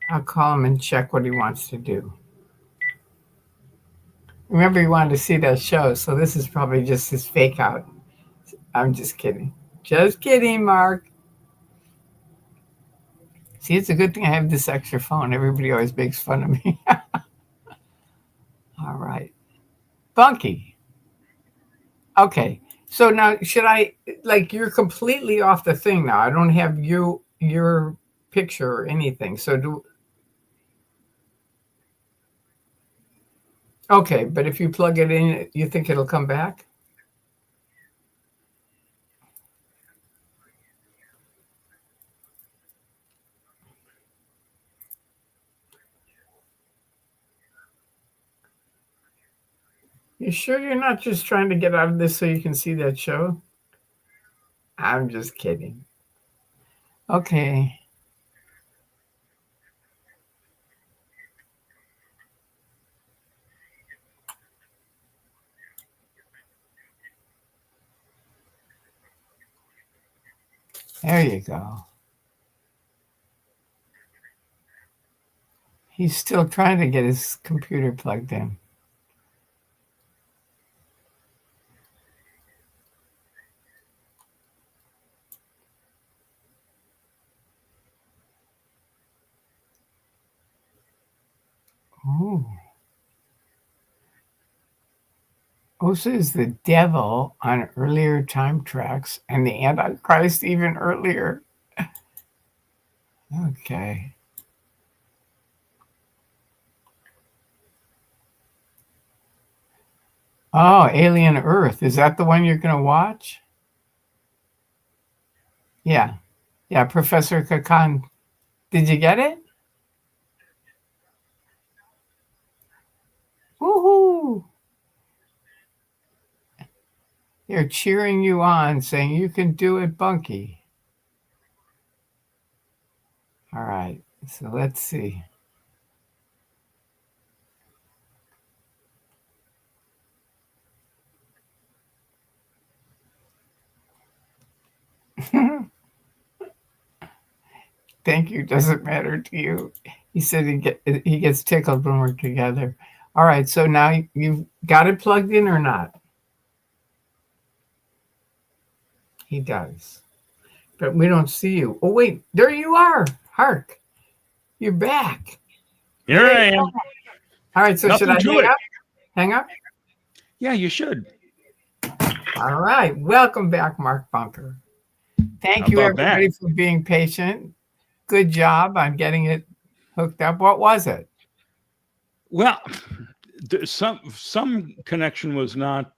I'll call him and check what he wants to do. Remember, he wanted to see that show, so this is probably just his fake out. I'm just kidding. Just kidding, Mark. See, it's a good thing I have this extra phone. Everybody always makes fun of me. All right. Bunky. Okay. So now should I, like, you're completely off the thing now. I don't have your picture or anything. So okay, but if you plug it in, you think it'll come back? You sure you're not just trying to get out of this so you can see that show? I'm just kidding. Okay. There you go. He's still trying to get his computer plugged in. Ooh. Osa is the devil on earlier time tracks and the Antichrist even earlier. Okay. Oh, Alien Earth. Is that the one you're going to watch? Yeah. Yeah, Professor Kakan. Did you get it? Woohoo! They're cheering you on, saying you can do it, Bunky. All right. So let's see. Thank you. Doesn't matter to you. He said he gets tickled when we're together. All right. So now you've got it plugged in or not? He does. But we don't see you. Oh, wait. There you are. Hark. You're back. Here I am. All right. So Nothing should I to hang it. up? Hang up? Yeah, you should. All right. Welcome back, Mark Bunker. Thank How you, about that? everybody, for being patient. Good job on getting it hooked up. What was it? Well, some connection was not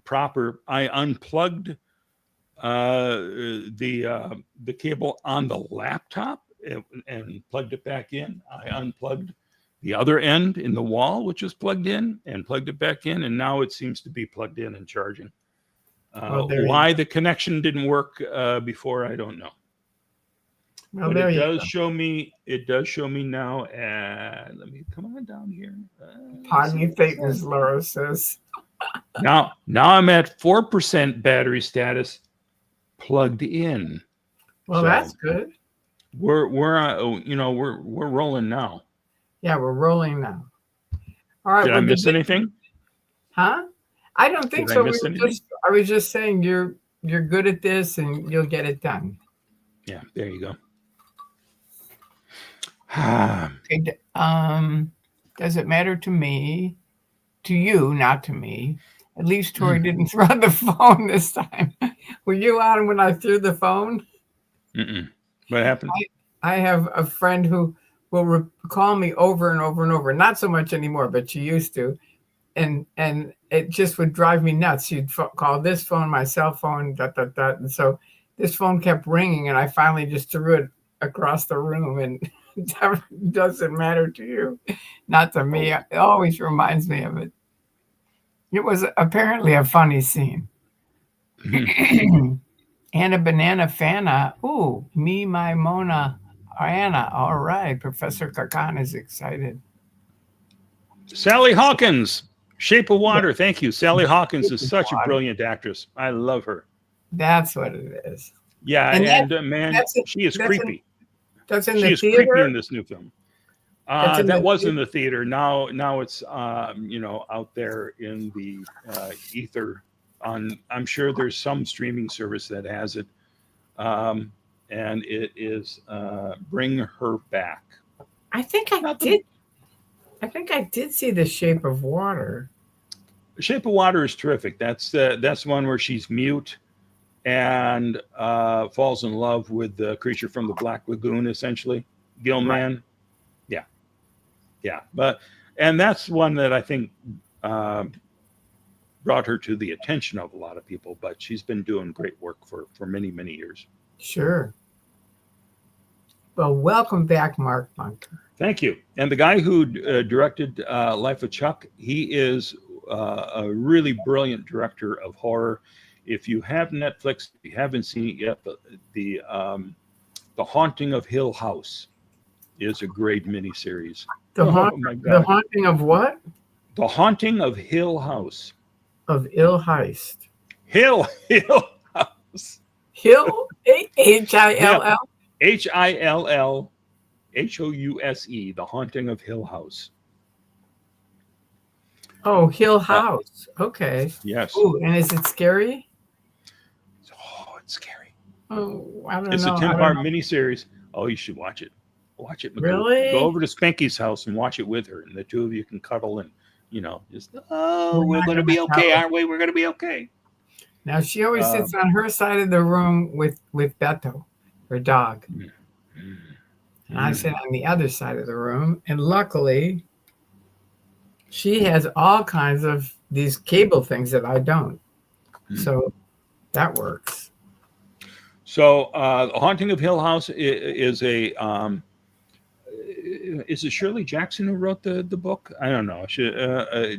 proper. I unplugged the cable on the laptop and plugged it back in. I unplugged the other end in the wall, which was plugged in, and plugged it back in, and now it seems to be plugged in and charging. Why the connection didn't work before, I don't know. Well, But there it you does go. show me. It does show me now. And let me come on down here. Pardon me, Satan's Laura says. Now I'm at 4% battery status, plugged in. Well, So that's good. we're rolling now. Yeah, we're rolling now. All right. Did I miss anything? Huh? I don't think Did so. I miss anything? I was just saying you're good at this and you'll get it done. Yeah, there you go. Okay, does it matter to me? To you, not to me. At least Tori didn't throw the phone this time. Were you on when I threw the phone? What happened? I have a friend who will call me over and over and over. Not so much anymore, but she used to. And it just would drive me nuts. She'd call this phone, my cell phone, ... And so this phone kept ringing, and I finally just threw it across the room. And it doesn't matter to you, not to me. It always reminds me of it. It was apparently a funny scene. Anna Banana Fana. Ooh, me, my Mona, Anna. All right. Professor Kakan is excited. Sally Hawkins, Shape of Water. Thank you. Sally Hawkins is such a brilliant actress. I love her. That's what it is. Yeah, and man, she is creepy. That's in she the is theater? creepy in this new film. That was in the theater. Now it's out there in the ether. I'm sure there's some streaming service that has it, and it is Bring Her Back. I think I did see The Shape of Water. The Shape of Water is terrific. That's one where she's mute and falls in love with the creature from the Black Lagoon, essentially, Gilman. Right. Yeah, and that's one that I think brought her to the attention of a lot of people. But she's been doing great work for many, many years. Sure. Well, welcome back, Mark Bunker. Thank you. And the guy who directed Life of Chuck, he is a really brilliant director of horror. If you have Netflix, if you haven't seen it yet, the Haunting of Hill House is a great miniseries. The Haunting of what? The Haunting of Hill House. Of Ill Heist. Hill House. Hill? H-I-L-L? H-I-L-L-H-O-U-S-E. The Haunting of Hill House. Oh, Hill House. Okay. Yes. Ooh, and is it scary? Oh, it's scary. Oh, I don't know. It's a 10-part miniseries. Oh, you should watch it. Watch it. Really? Go over to Spanky's house and watch it with her, and the two of you can cuddle and, just, we're going to be okay, aren't we? We're going to be okay. Now, she always sits on her side of the room with Beto, her dog. And I sit on the other side of the room. And luckily, she has all kinds of these cable things that I don't. So that works. So Haunting of Hill House is a... is it Shirley Jackson who wrote the book? I don't know.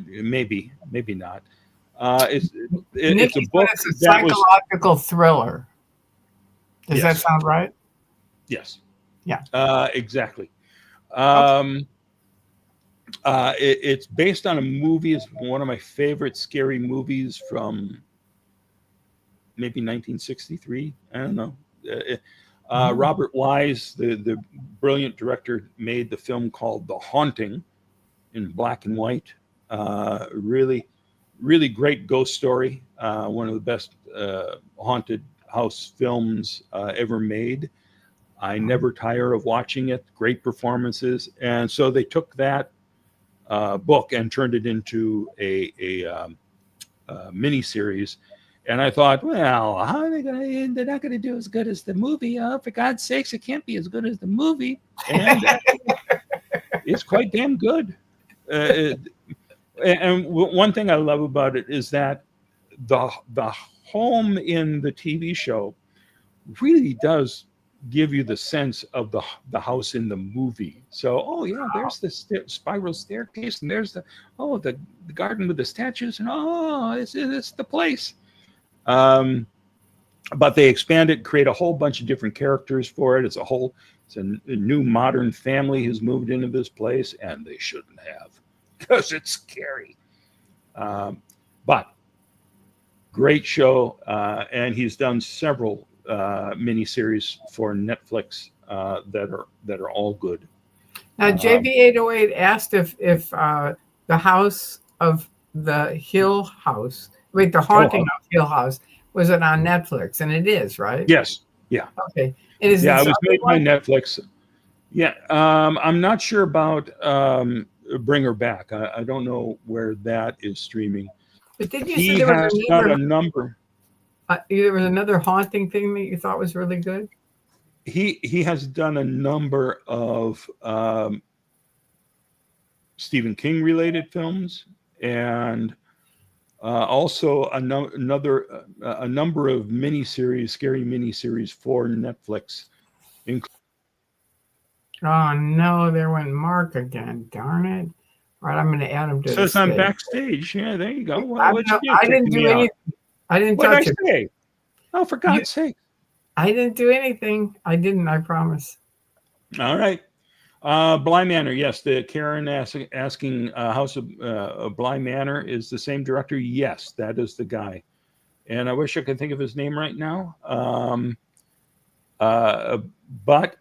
Maybe not. It's a book. It's a psychological thriller. Does that sound right? Yes. Yeah. Exactly. It's based on a movie. It's one of my favorite scary movies from maybe 1963. I don't know. Robert Wise, the brilliant director, made the film called The Haunting in black and white. Really, really great ghost story. One of the best haunted house films ever made. I never tire of watching it. Great performances. And so they took that book and turned it into a mini series. And I thought, well, how are they gonna? They're not going to do as good as the movie. For God's sakes, it can't be as good as the movie. And it's quite damn good. And one thing I love about it is that the home in the TV show really does give you the sense of the house in the movie. So, oh yeah, there's the spiral staircase, and there's the garden with the statues, and it's the place. But they expand it, create a whole bunch of different characters for it. It's a new modern family who's moved into this place, and they shouldn't have, because it's scary. But great show, and he's done several miniseries for Netflix that are all good. Now, JV808 asked if the House of the Hill House, the Haunting of Hill House, was it on Netflix? And it is, right? Yes. Yeah. Okay. It was made by Netflix. Yeah. I'm not sure about Bring Her Back. I don't know where that is streaming. But did you say there was done a number? There was another haunting thing that you thought was really good? He has done a number of Stephen King related films, and also a number of miniseries, scary miniseries for Netflix. Oh no, there went Mark again. Darn it! All right, I'm going to add him to. Says I'm backstage. Yeah, there you go. I didn't do anything. I didn't touch it. Say? Oh, for God's sake! I didn't do anything. I didn't. I promise. All right. Bly Manor. Yes, the Karen asking House of Bly Manor is the same director. Yes, that is the guy. And I wish I could think of his name right now. But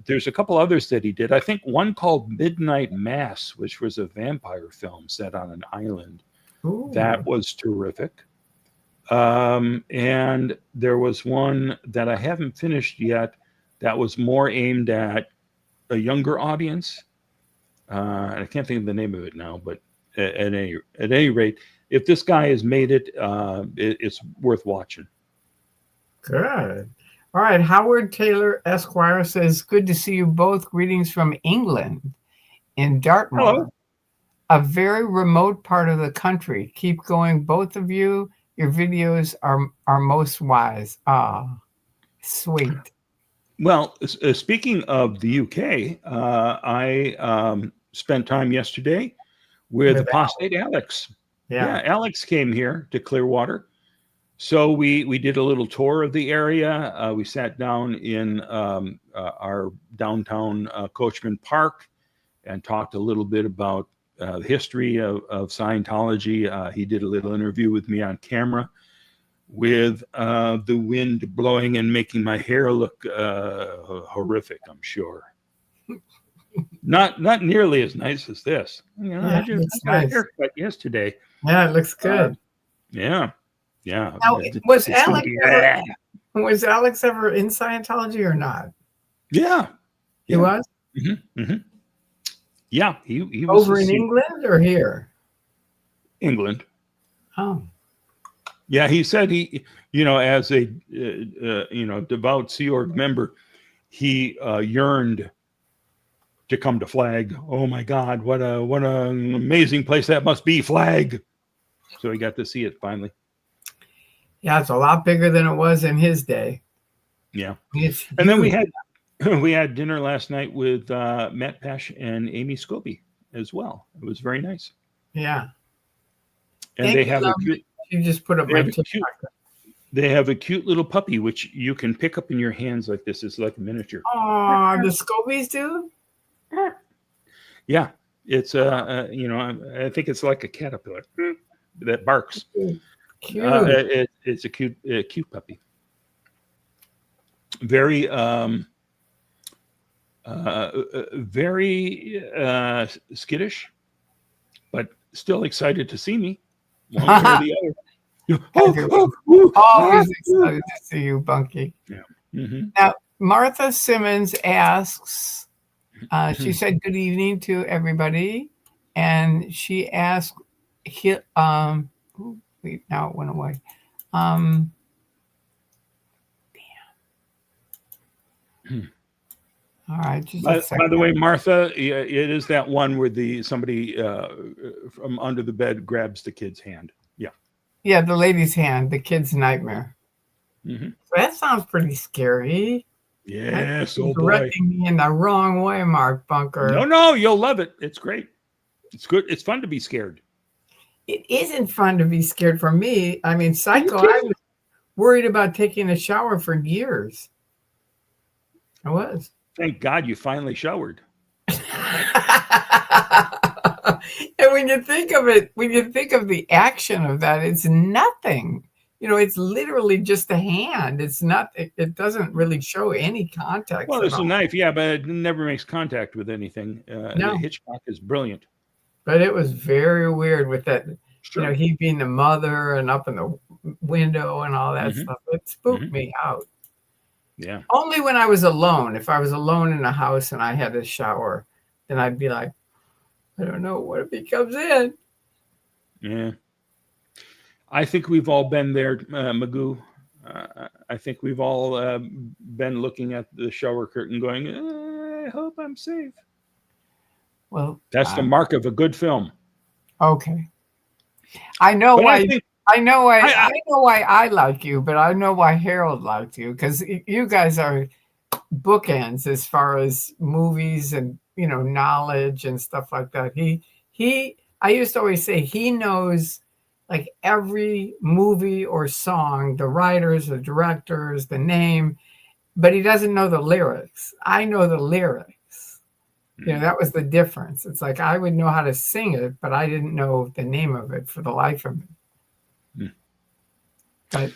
there's a couple others that he did. I think one called Midnight Mass, which was a vampire film set on an island. Ooh. That was terrific. And there was one that I haven't finished yet that was more aimed at a younger audience. I can't think of the name of it now, but at any rate, if this guy has made it, it's worth watching. Good. All right. Howard Taylor Esquire says, good to see you both. Greetings from England in Dartmoor. Hello. A very remote part of the country. Keep going, both of you. Your videos are most wise. Sweet. Well, speaking of the UK, I spent time yesterday with Apostate Alex. Yeah, Alex came here to Clearwater. So we did a little tour of the area. We sat down in our downtown Coachman Park and talked a little bit about the history of Scientology. He did a little interview with me on camera with the wind blowing and making my hair look horrific, I'm sure. Not nearly as nice as this. I just got a haircut yesterday. Yeah, it looks good. Yeah. Now, was Alex ever in Scientology or not? Yeah. He was? Mm-hmm. Mm-hmm. Yeah, he was over in England or here? England. Oh. Yeah, he said he, as a devout Sea Org member, he yearned to come to Flag. Oh my God, what an amazing place that must be, Flag. So he got to see it finally. Yeah, it's a lot bigger than it was in his day. Yeah, and then we had dinner last night with Matt Pesh and Amy Scobie as well. It was very nice. Yeah, and they have a cute. You just put up my TikTok. They have a cute little puppy which you can pick up in your hands like this. It's like a miniature. Oh, the Scobies do? Yeah, it's I think it's like a caterpillar that barks. Cute. It's a cute puppy. Very very skittish, but still excited to see me. One way or the other. Always excited to see you, Bunky. Yeah. Mm-hmm. Now, Martha Simmons asks, She said good evening to everybody, and she asked, wait, now it went away. Um, all right, just a By second. the way, Martha, it is that one where somebody from under the bed grabs the kid's hand. Yeah. Yeah, the lady's hand, the kid's nightmare. Mm-hmm. So that sounds pretty scary. Yes, oh boy. Directing me in the wrong way, Mark Bunker. No, you'll love it. It's great. It's good. It's fun to be scared. It isn't fun to be scared for me. I mean, Psycho, I was worried about taking a shower for years. I was. Thank God you finally showered. And when you think of it, when you think of the action of that, it's nothing. You know, it's literally just a hand. It's not, it doesn't really show any context. Well, it's a knife, yeah, but it never makes contact with anything. No. Hitchcock is brilliant. But it was very weird with that, Sure. you know, he being the mother and up in the window and all that stuff. It spooked me out. Yeah. Only when I was alone. If I was alone in a house and I had a shower, then I'd be like, I don't know, what if he comes in? Yeah. I think we've all been there, Magoo. I think we've all been looking at the shower curtain going, I hope I'm safe. Well, that's the mark of a good film. Okay. I know why. I know why I like you, but I know why Harold liked you, because you guys are bookends as far as movies and, you know, knowledge and stuff like that. I used to always say he knows like every movie or song, the writers, the directors, the name, but he doesn't know the lyrics. I know the lyrics. You know, that was the difference. It's like I would know how to sing it, but I didn't know the name of it for the life of me. But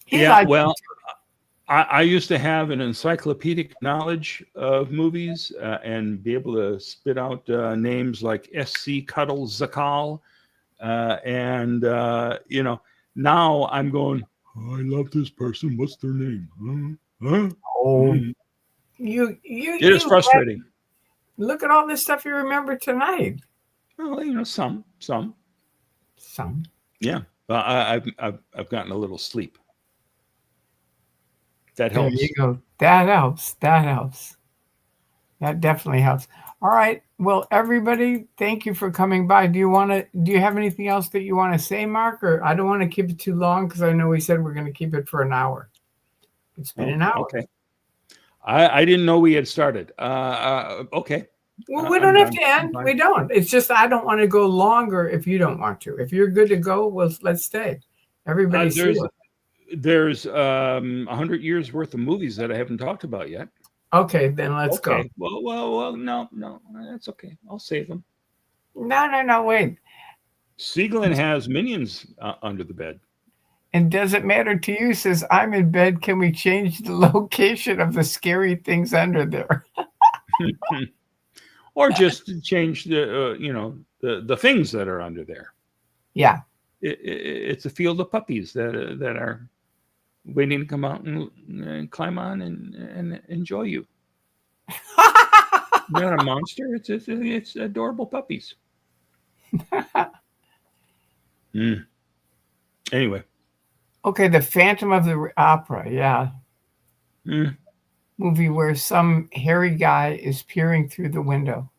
yeah, well, I used to have an encyclopedic knowledge of movies and be able to spit out names like S.C. Cuttle Zakal. And, you know, now I'm going, oh, I love this person. What's their name? Huh? Oh, it is frustrating. Look at all this stuff you remember tonight. Well, you know, some. Yeah. I've gotten a little sleep. That helps. There you go. That helps. That definitely helps. All right. Well, everybody, thank you for coming by. Do you have anything else that you want to say, Mark? Or I don't want to keep it too long because I know we said we're going to keep it for an hour. It's been an hour. Okay. I didn't know we had started. Okay. Well, we don't have to end. We don't. It's just I don't want to go longer if you don't want to. If you're good to go, well, let's stay. Everybody's there's 100 years worth of movies that I haven't talked about yet. Okay, then let's go. Well, no, that's okay. I'll save them. No, wait. Siegelin has minions under the bed. And does it matter to you? Says, I'm in bed. Can we change the location of the scary things under there? Or just change the, you know, the things that are under there. Yeah. It's a field of puppies that are waiting to come out and climb on and enjoy you. Not a monster. It's adorable puppies. Anyway. Okay, the Phantom of the Opera. Yeah. Movie where some hairy guy is peering through the window.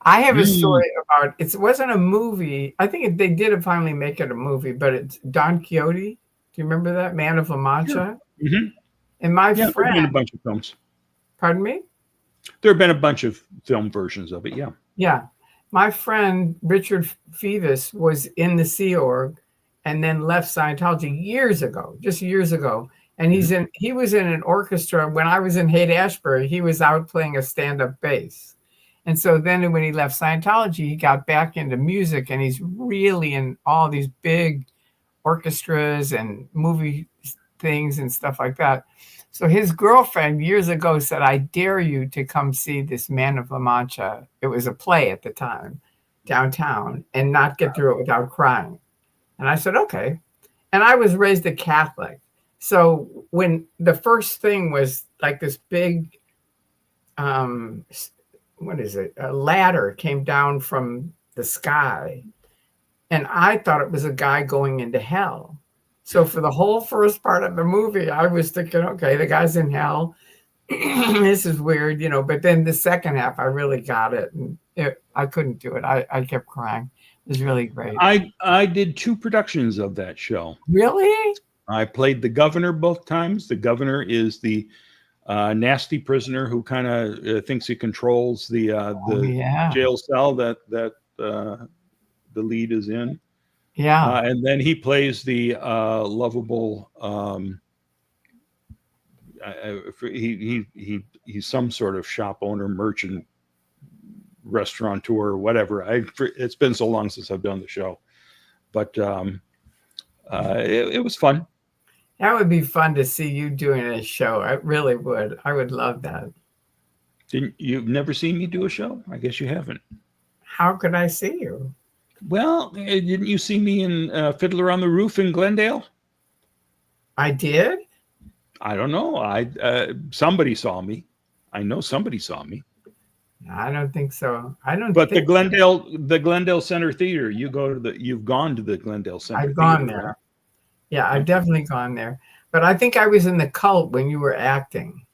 I have a story about it. Wasn't a movie. I think they did finally make it a movie, but it's Don Quixote. Do you remember that? Man of La Mancha? Sure. And my friend. There have been a bunch of films. Pardon me? There have been a bunch of film versions of it, yeah. Yeah. My friend Richard Phoebus was in the Sea Org and then left Scientology years ago. And he was in an orchestra. When I was in Haight-Ashbury, he was out playing a stand-up bass. And so then when he left Scientology, he got back into music, and he's really in all these big orchestras and movie things and stuff like that. So his girlfriend years ago said, I dare you to come see this Man of La Mancha. It was a play at the time, downtown, and not get through it without crying. And I said, okay. And I was raised a Catholic. So when the first thing was like this big, what is it? A ladder came down from the sky, and I thought it was a guy going into hell. So for the whole first part of the movie, I was thinking, okay, the guy's in hell. This is weird, But then the second half, I really got it, and I couldn't do it. I kept crying. It was really great. I did 2 productions of that show. Really? I played the governor both times. The governor is the nasty prisoner who kind of thinks he controls the Yeah. jail cell that the lead is in. Yeah. And then he plays the lovable. He's some sort of shop owner, merchant, restaurateur, whatever. It's been so long since I've done the show, but it was fun. That would be fun to see you doing a show. I really would. I would love that. You've never seen me do a show? I guess you haven't. How could I see you? Well, didn't you see me in Fiddler on the Roof in Glendale? I did? I don't know. Somebody saw me. I know somebody saw me. I don't think so. But the Glendale Center Theater, you've gone to the Glendale Center Theater. I've gone there. Right? Yeah, I've definitely gone there. But I think I was in the cult when you were acting.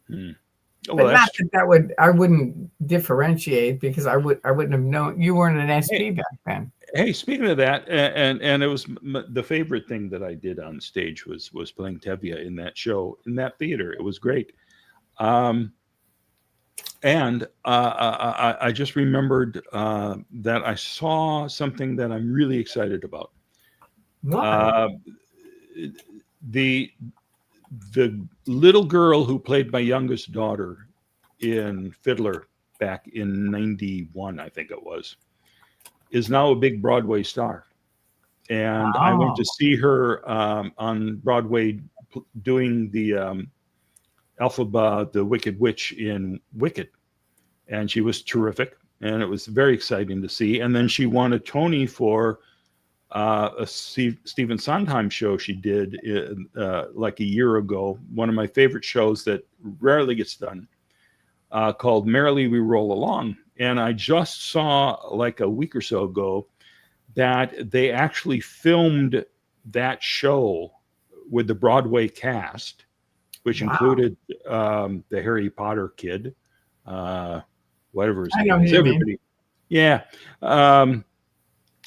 Well, but not that I wouldn't differentiate, because I wouldn't have known you weren't an SP back then. Hey, speaking of that, and it was the favorite thing that I did on stage was playing Tevye in that show, in that theater. It was great. And I just remembered that I saw something that I'm really excited about. What? The little girl who played my youngest daughter in Fiddler back in 91, I think it was, is now a big Broadway star. And I went to see her on Broadway doing the Elphaba, the Wicked Witch in Wicked. And she was terrific. And it was very exciting to see. And then she won a Tony for a Stephen Sondheim show she did like a year ago. One of my favorite shows that rarely gets done, called Merrily We Roll Along. And I just saw like a week or so ago that they actually filmed that show with the Broadway cast, which included the Harry Potter kid, whatever his name is, everybody. Yeah.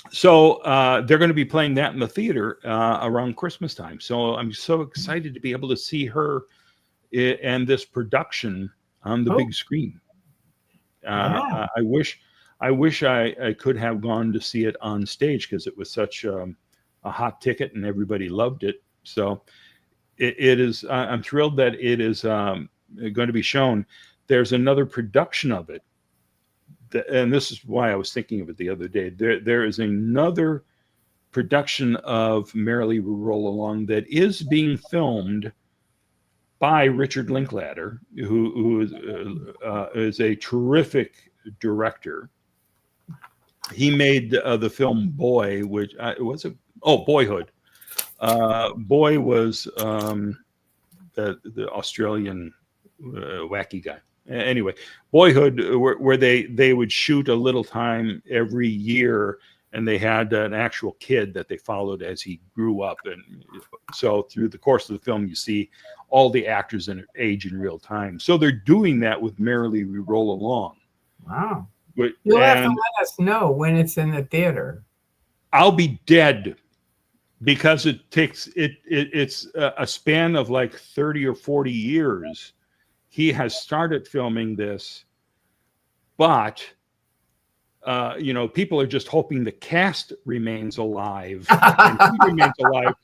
So they're going to be playing that in the theater around Christmas time. So I'm so excited to be able to see her and this production on the big screen. I wish I could have gone to see it on stage, because it was such a hot ticket and everybody loved it. So it is. I'm thrilled that it is going to be shown. There's another production of it, and this is why I was thinking of it the other day. There is another production of Merrily We Roll Along that is being filmed by Richard Linklater, who is a terrific director. He made the film Boy, which was Boyhood. Boy was the Australian wacky guy. Anyway, Boyhood, where they would shoot a little time every year, and they had an actual kid that they followed as he grew up. And so through the course of the film, you see all the actors age in real time. So they're doing that with Merrily We Roll Along. Wow. You'll have to let us know when it's in the theater. I'll be dead, because it's a span of like 30 or 40 years. He has started filming this, but people are just hoping the cast remains alive and he remains alive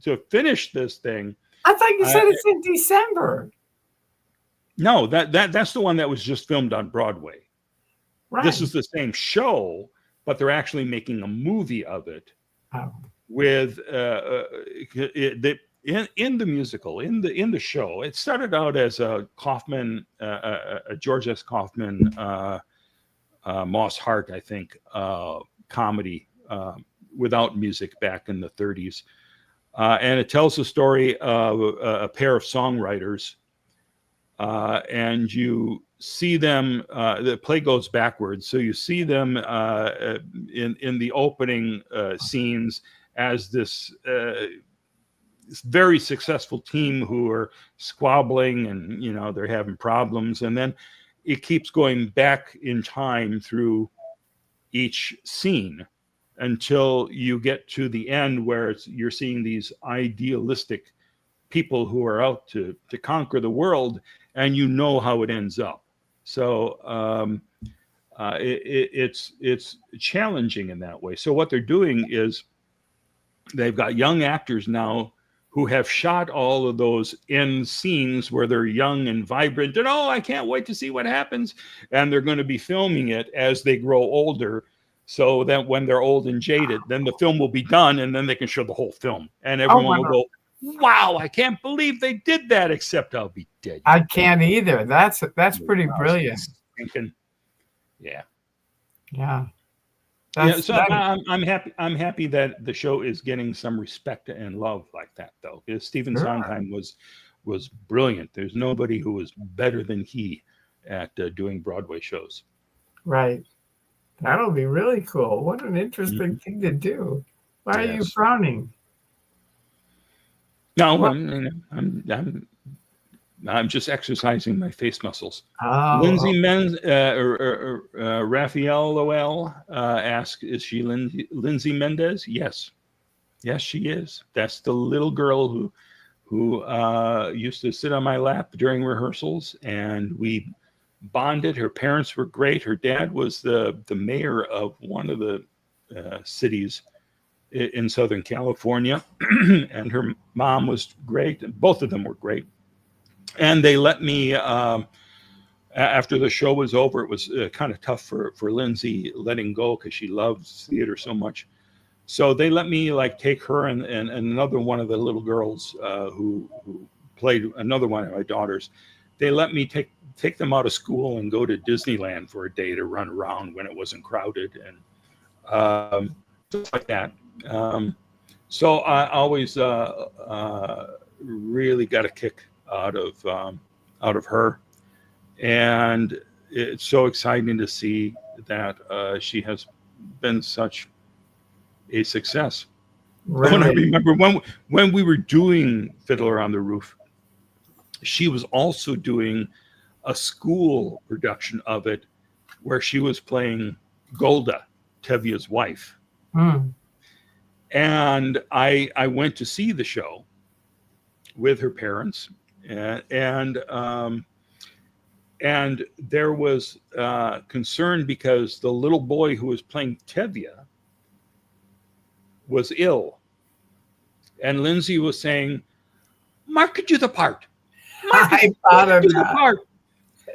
to finish this thing. I thought you said it's in December. No, that's the one that was just filmed on Broadway. Right. This is the same show, but they're actually making a movie of it with in the musical, in the show. It started out as a Kaufman, a George S. Kaufman, Moss Hart, I think, comedy without music back in the 30s. And it tells the story of a pair of songwriters, and you see them. The play goes backwards, so you see them in the opening scenes as this very successful team who are squabbling, and they're having problems, and then it keeps going back in time through each scene until you get to the end where you're seeing these idealistic people who are out to conquer the world, and how it ends up. So it's challenging in that way. So what they're doing is they've got young actors now who have shot all of those end scenes where they're young and vibrant, and I can't wait to see what happens. And they're going to be filming it as they grow older, so that when they're old and jaded, then the film will be done, and then they can show the whole film, and everyone will go, "Wow, I can't believe they did that!" Except I'll be dead. I can't either. That's pretty brilliant. Thinking, yeah. So I'm happy. I'm happy that the show is getting some respect and love like that, though. Because Stephen Sondheim was brilliant. There's nobody who was better than he at doing Broadway shows. Right. That'll be really cool. What an interesting thing to do. Why are you frowning? No, I'm just exercising my face muscles. Lindsay Raphael Lowell asked, "Is she Lindsay Mendez?" Yes, she is. That's the little girl who used to sit on my lap during rehearsals, and we bonded. Her parents were great. Her dad was the mayor of one of the cities in Southern California, and her mom was great. And both of them were great. And they let me, after the show was over, it was kind of tough for Lindsay letting go because she loves theater so much. So they let me take her and another one of the little girls who played another one of my daughters. They let me take them out of school and go to Disneyland for a day to run around when it wasn't crowded and stuff like that. So I always really got a kick out of her, and it's so exciting to see that she has been such a success. Really? And I remember when we were doing Fiddler on the Roof, she was also doing a school production of it where she was playing Golda, Tevye's wife. And I went to see the show with her parents, and there was concern because the little boy who was playing Tevye was ill, and Lindsay was saying, "Mark could do the part. Mark could do the part."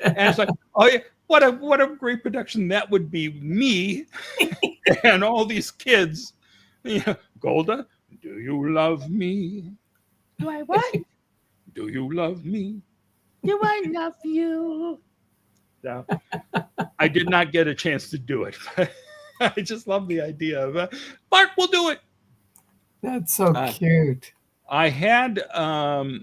And it's like, oh yeah, what a great production that would be, me and all these kids. Golda, do you love me? Do I what? Do you love me? Do I love you? No, I did not get a chance to do it. I just love the idea of Mark will do it. That's so cute. I had a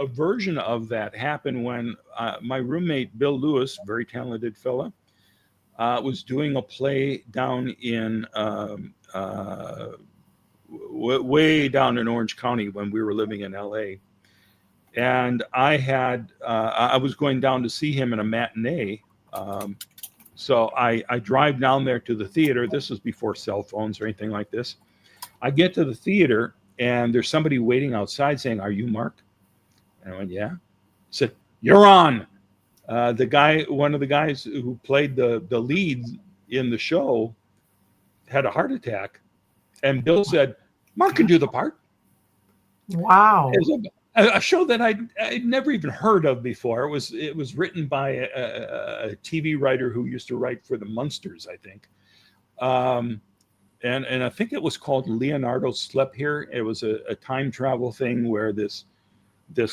version of that happen when my roommate Bill Lewis, very talented fella, was doing a play down in way down in Orange County when we were living in LA. And I was going down to see him in a matinee. So I drive down there to the theater. This was before cell phones or anything like this. I get to the theater and there's somebody waiting outside saying, "Are you Mark?" And I went, "Yeah." He said, "You're on." One of the guys who played the lead in the show had a heart attack, and Bill said, "Mark can do the part." Wow. It was a show that I'd never even heard of before. It was written by a TV writer who used to write for the Munsters, I think. And I think it was called Leonardo Slept Here. It was a time travel thing where this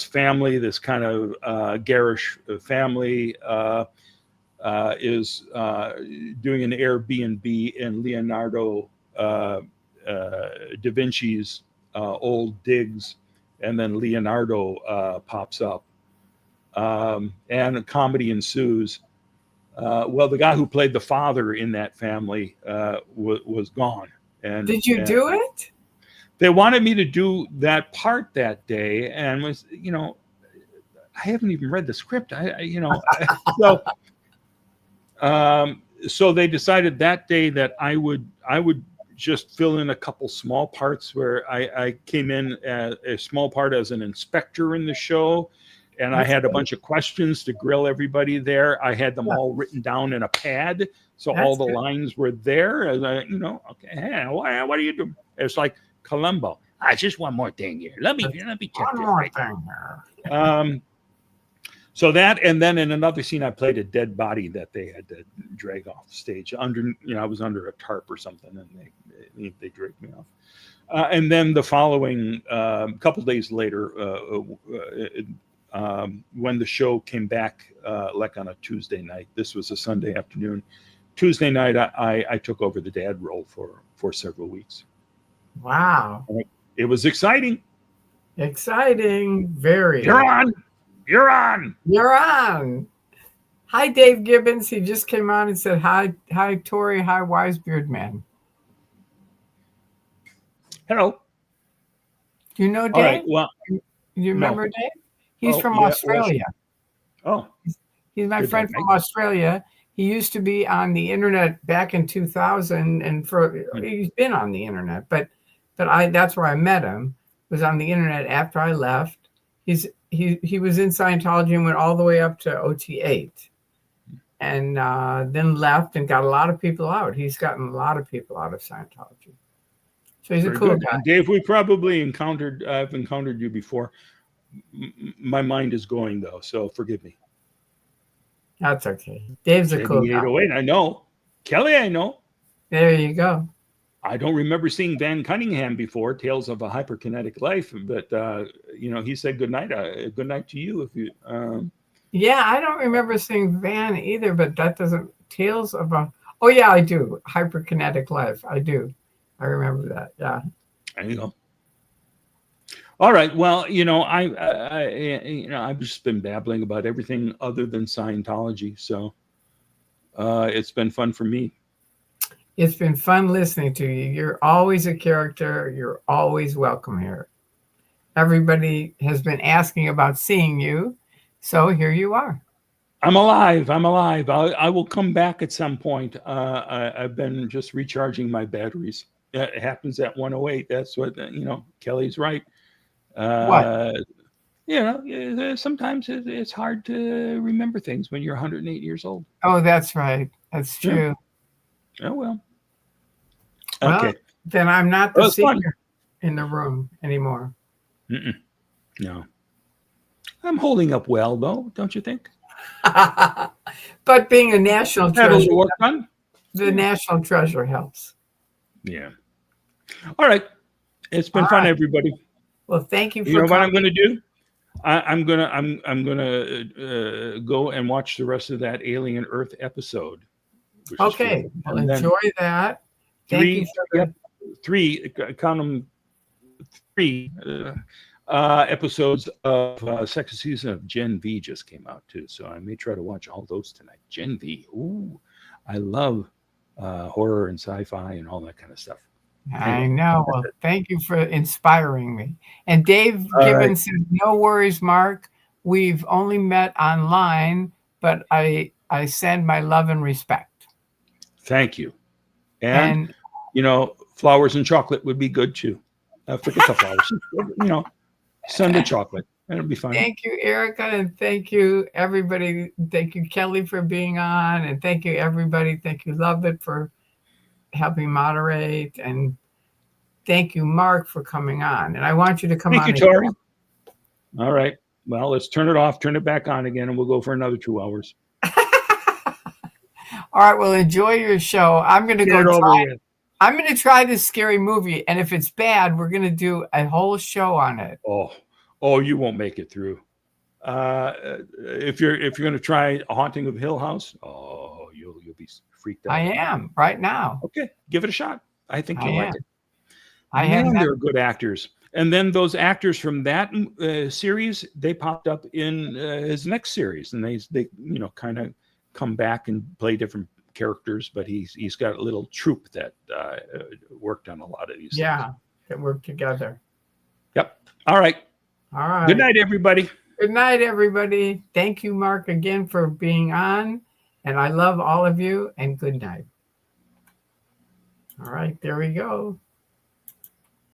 family, this kind of garish family, is doing an Airbnb, and Leonardo Da Vinci's old digs, and then Leonardo pops up, and a comedy ensues. Well, the guy who played the father in that family was gone. And Did you do it? They wanted me to do that part that day, and was, I haven't even read the script. So they decided that day that I would just fill in a couple small parts where I came in as a small part as an inspector in the show. And I had a bunch of questions to grill everybody there. I had them all written down in a pad, so all the lines were there. And okay, hey, what are you doing? It's like Columbo. Just one more thing here. Let me check this. One more thing here. So that, and then in another scene, I played a dead body that they had to drag off the stage. I was under a tarp or something, and they dragged me off. And then the following couple days later, when the show came back, like on a Tuesday night, this was a Sunday afternoon. Tuesday night, I took over the dad role for several weeks. Wow. It was exciting. Exciting. Very. You're on. You're on. You're on. Hi, Dave Gibbons. He just came on and said, hi, Tory. Hi, Wise Beard Man. Hello. Do you know Dave? All right. Well, you remember Dave? He's from Australia. He's my friend from Australia. He used to be on the internet back in 2000, and he's been on the internet, but that's where I met him. Was on the internet after I left. He was in Scientology and went all the way up to OT8, and then left and got a lot of people out. He's gotten a lot of people out of Scientology. So he's a cool guy. Dave, I've encountered you before. My mind is going though, so forgive me. That's okay. Dave's a cool guy. 808, I know. Kelly, I know. There you go. I don't remember seeing Van Cunningham before, Tales of a Hyperkinetic Life, but he said good night to you if you. Yeah, I don't remember seeing Van either, but that doesn't. Tales of a. Oh yeah, I do. Hyperkinetic Life. I do. I remember that. Yeah. There you go. All right. Well, I've just been babbling about everything other than Scientology, so it's been fun for me. It's been fun listening to you. You're always a character. You're always welcome here. Everybody has been asking about seeing you, so here you are. I'm alive. I will come back at some point. I've been just recharging my batteries. It happens at 108. That's what Kelly's right. Sometimes it's hard to remember things when you're 108 years old. Oh, that's right. That's true. Yeah. Oh, well. Okay. Then I'm not the senior in the room anymore. No. I'm holding up well, though, don't you think? But being a national treasure, the national treasure helps. Yeah. All right. It's been fun, everybody. Well, thank you for coming. What I'm going to do? I'm gonna go and watch the rest of that Alien Earth episode. Okay, well, enjoy that. Three, count them, 3 episodes of second season of Gen V just came out too, so I may try to watch all those tonight. Gen V, ooh, I love horror and sci-fi and all that kind of stuff. I know. Well, thank you for inspiring me. And Dave Gibbons said, "No worries, Mark. We've only met online, but I send my love and respect." Thank you. And flowers and chocolate would be good too. Forget the flowers. Send the chocolate. It'll be fine. Thank you, Erica, and thank you, everybody. Thank you, Kelly, for being on, and thank you, everybody. Thank you, Lovett, for helping moderate, and thank you, Mark, for coming on. And I want you to come on. Thank you, Tori. All right. Well, let's turn it off, turn it back on again, and we'll go for another 2 hours. All right. Well, enjoy your show. I'm going to go try. I'm going to try this scary movie, and if it's bad, we're going to do a whole show on it. Oh, you won't make it through. If you're going to try A Haunting of Hill House, you'll be freaked out. I am right now. Okay, give it a shot. I think you'll like it. I have Man, not. they're good actors. And then those actors from that series, they popped up in his next series, and they kind of come back and play different characters. But he's got a little troupe that worked on a lot of these things. Yeah, that work together. Yep. All right. All right. Good night, everybody. Good night, everybody. Thank you, Mark, again for being on. And I love all of you, and good night. All right, there we go.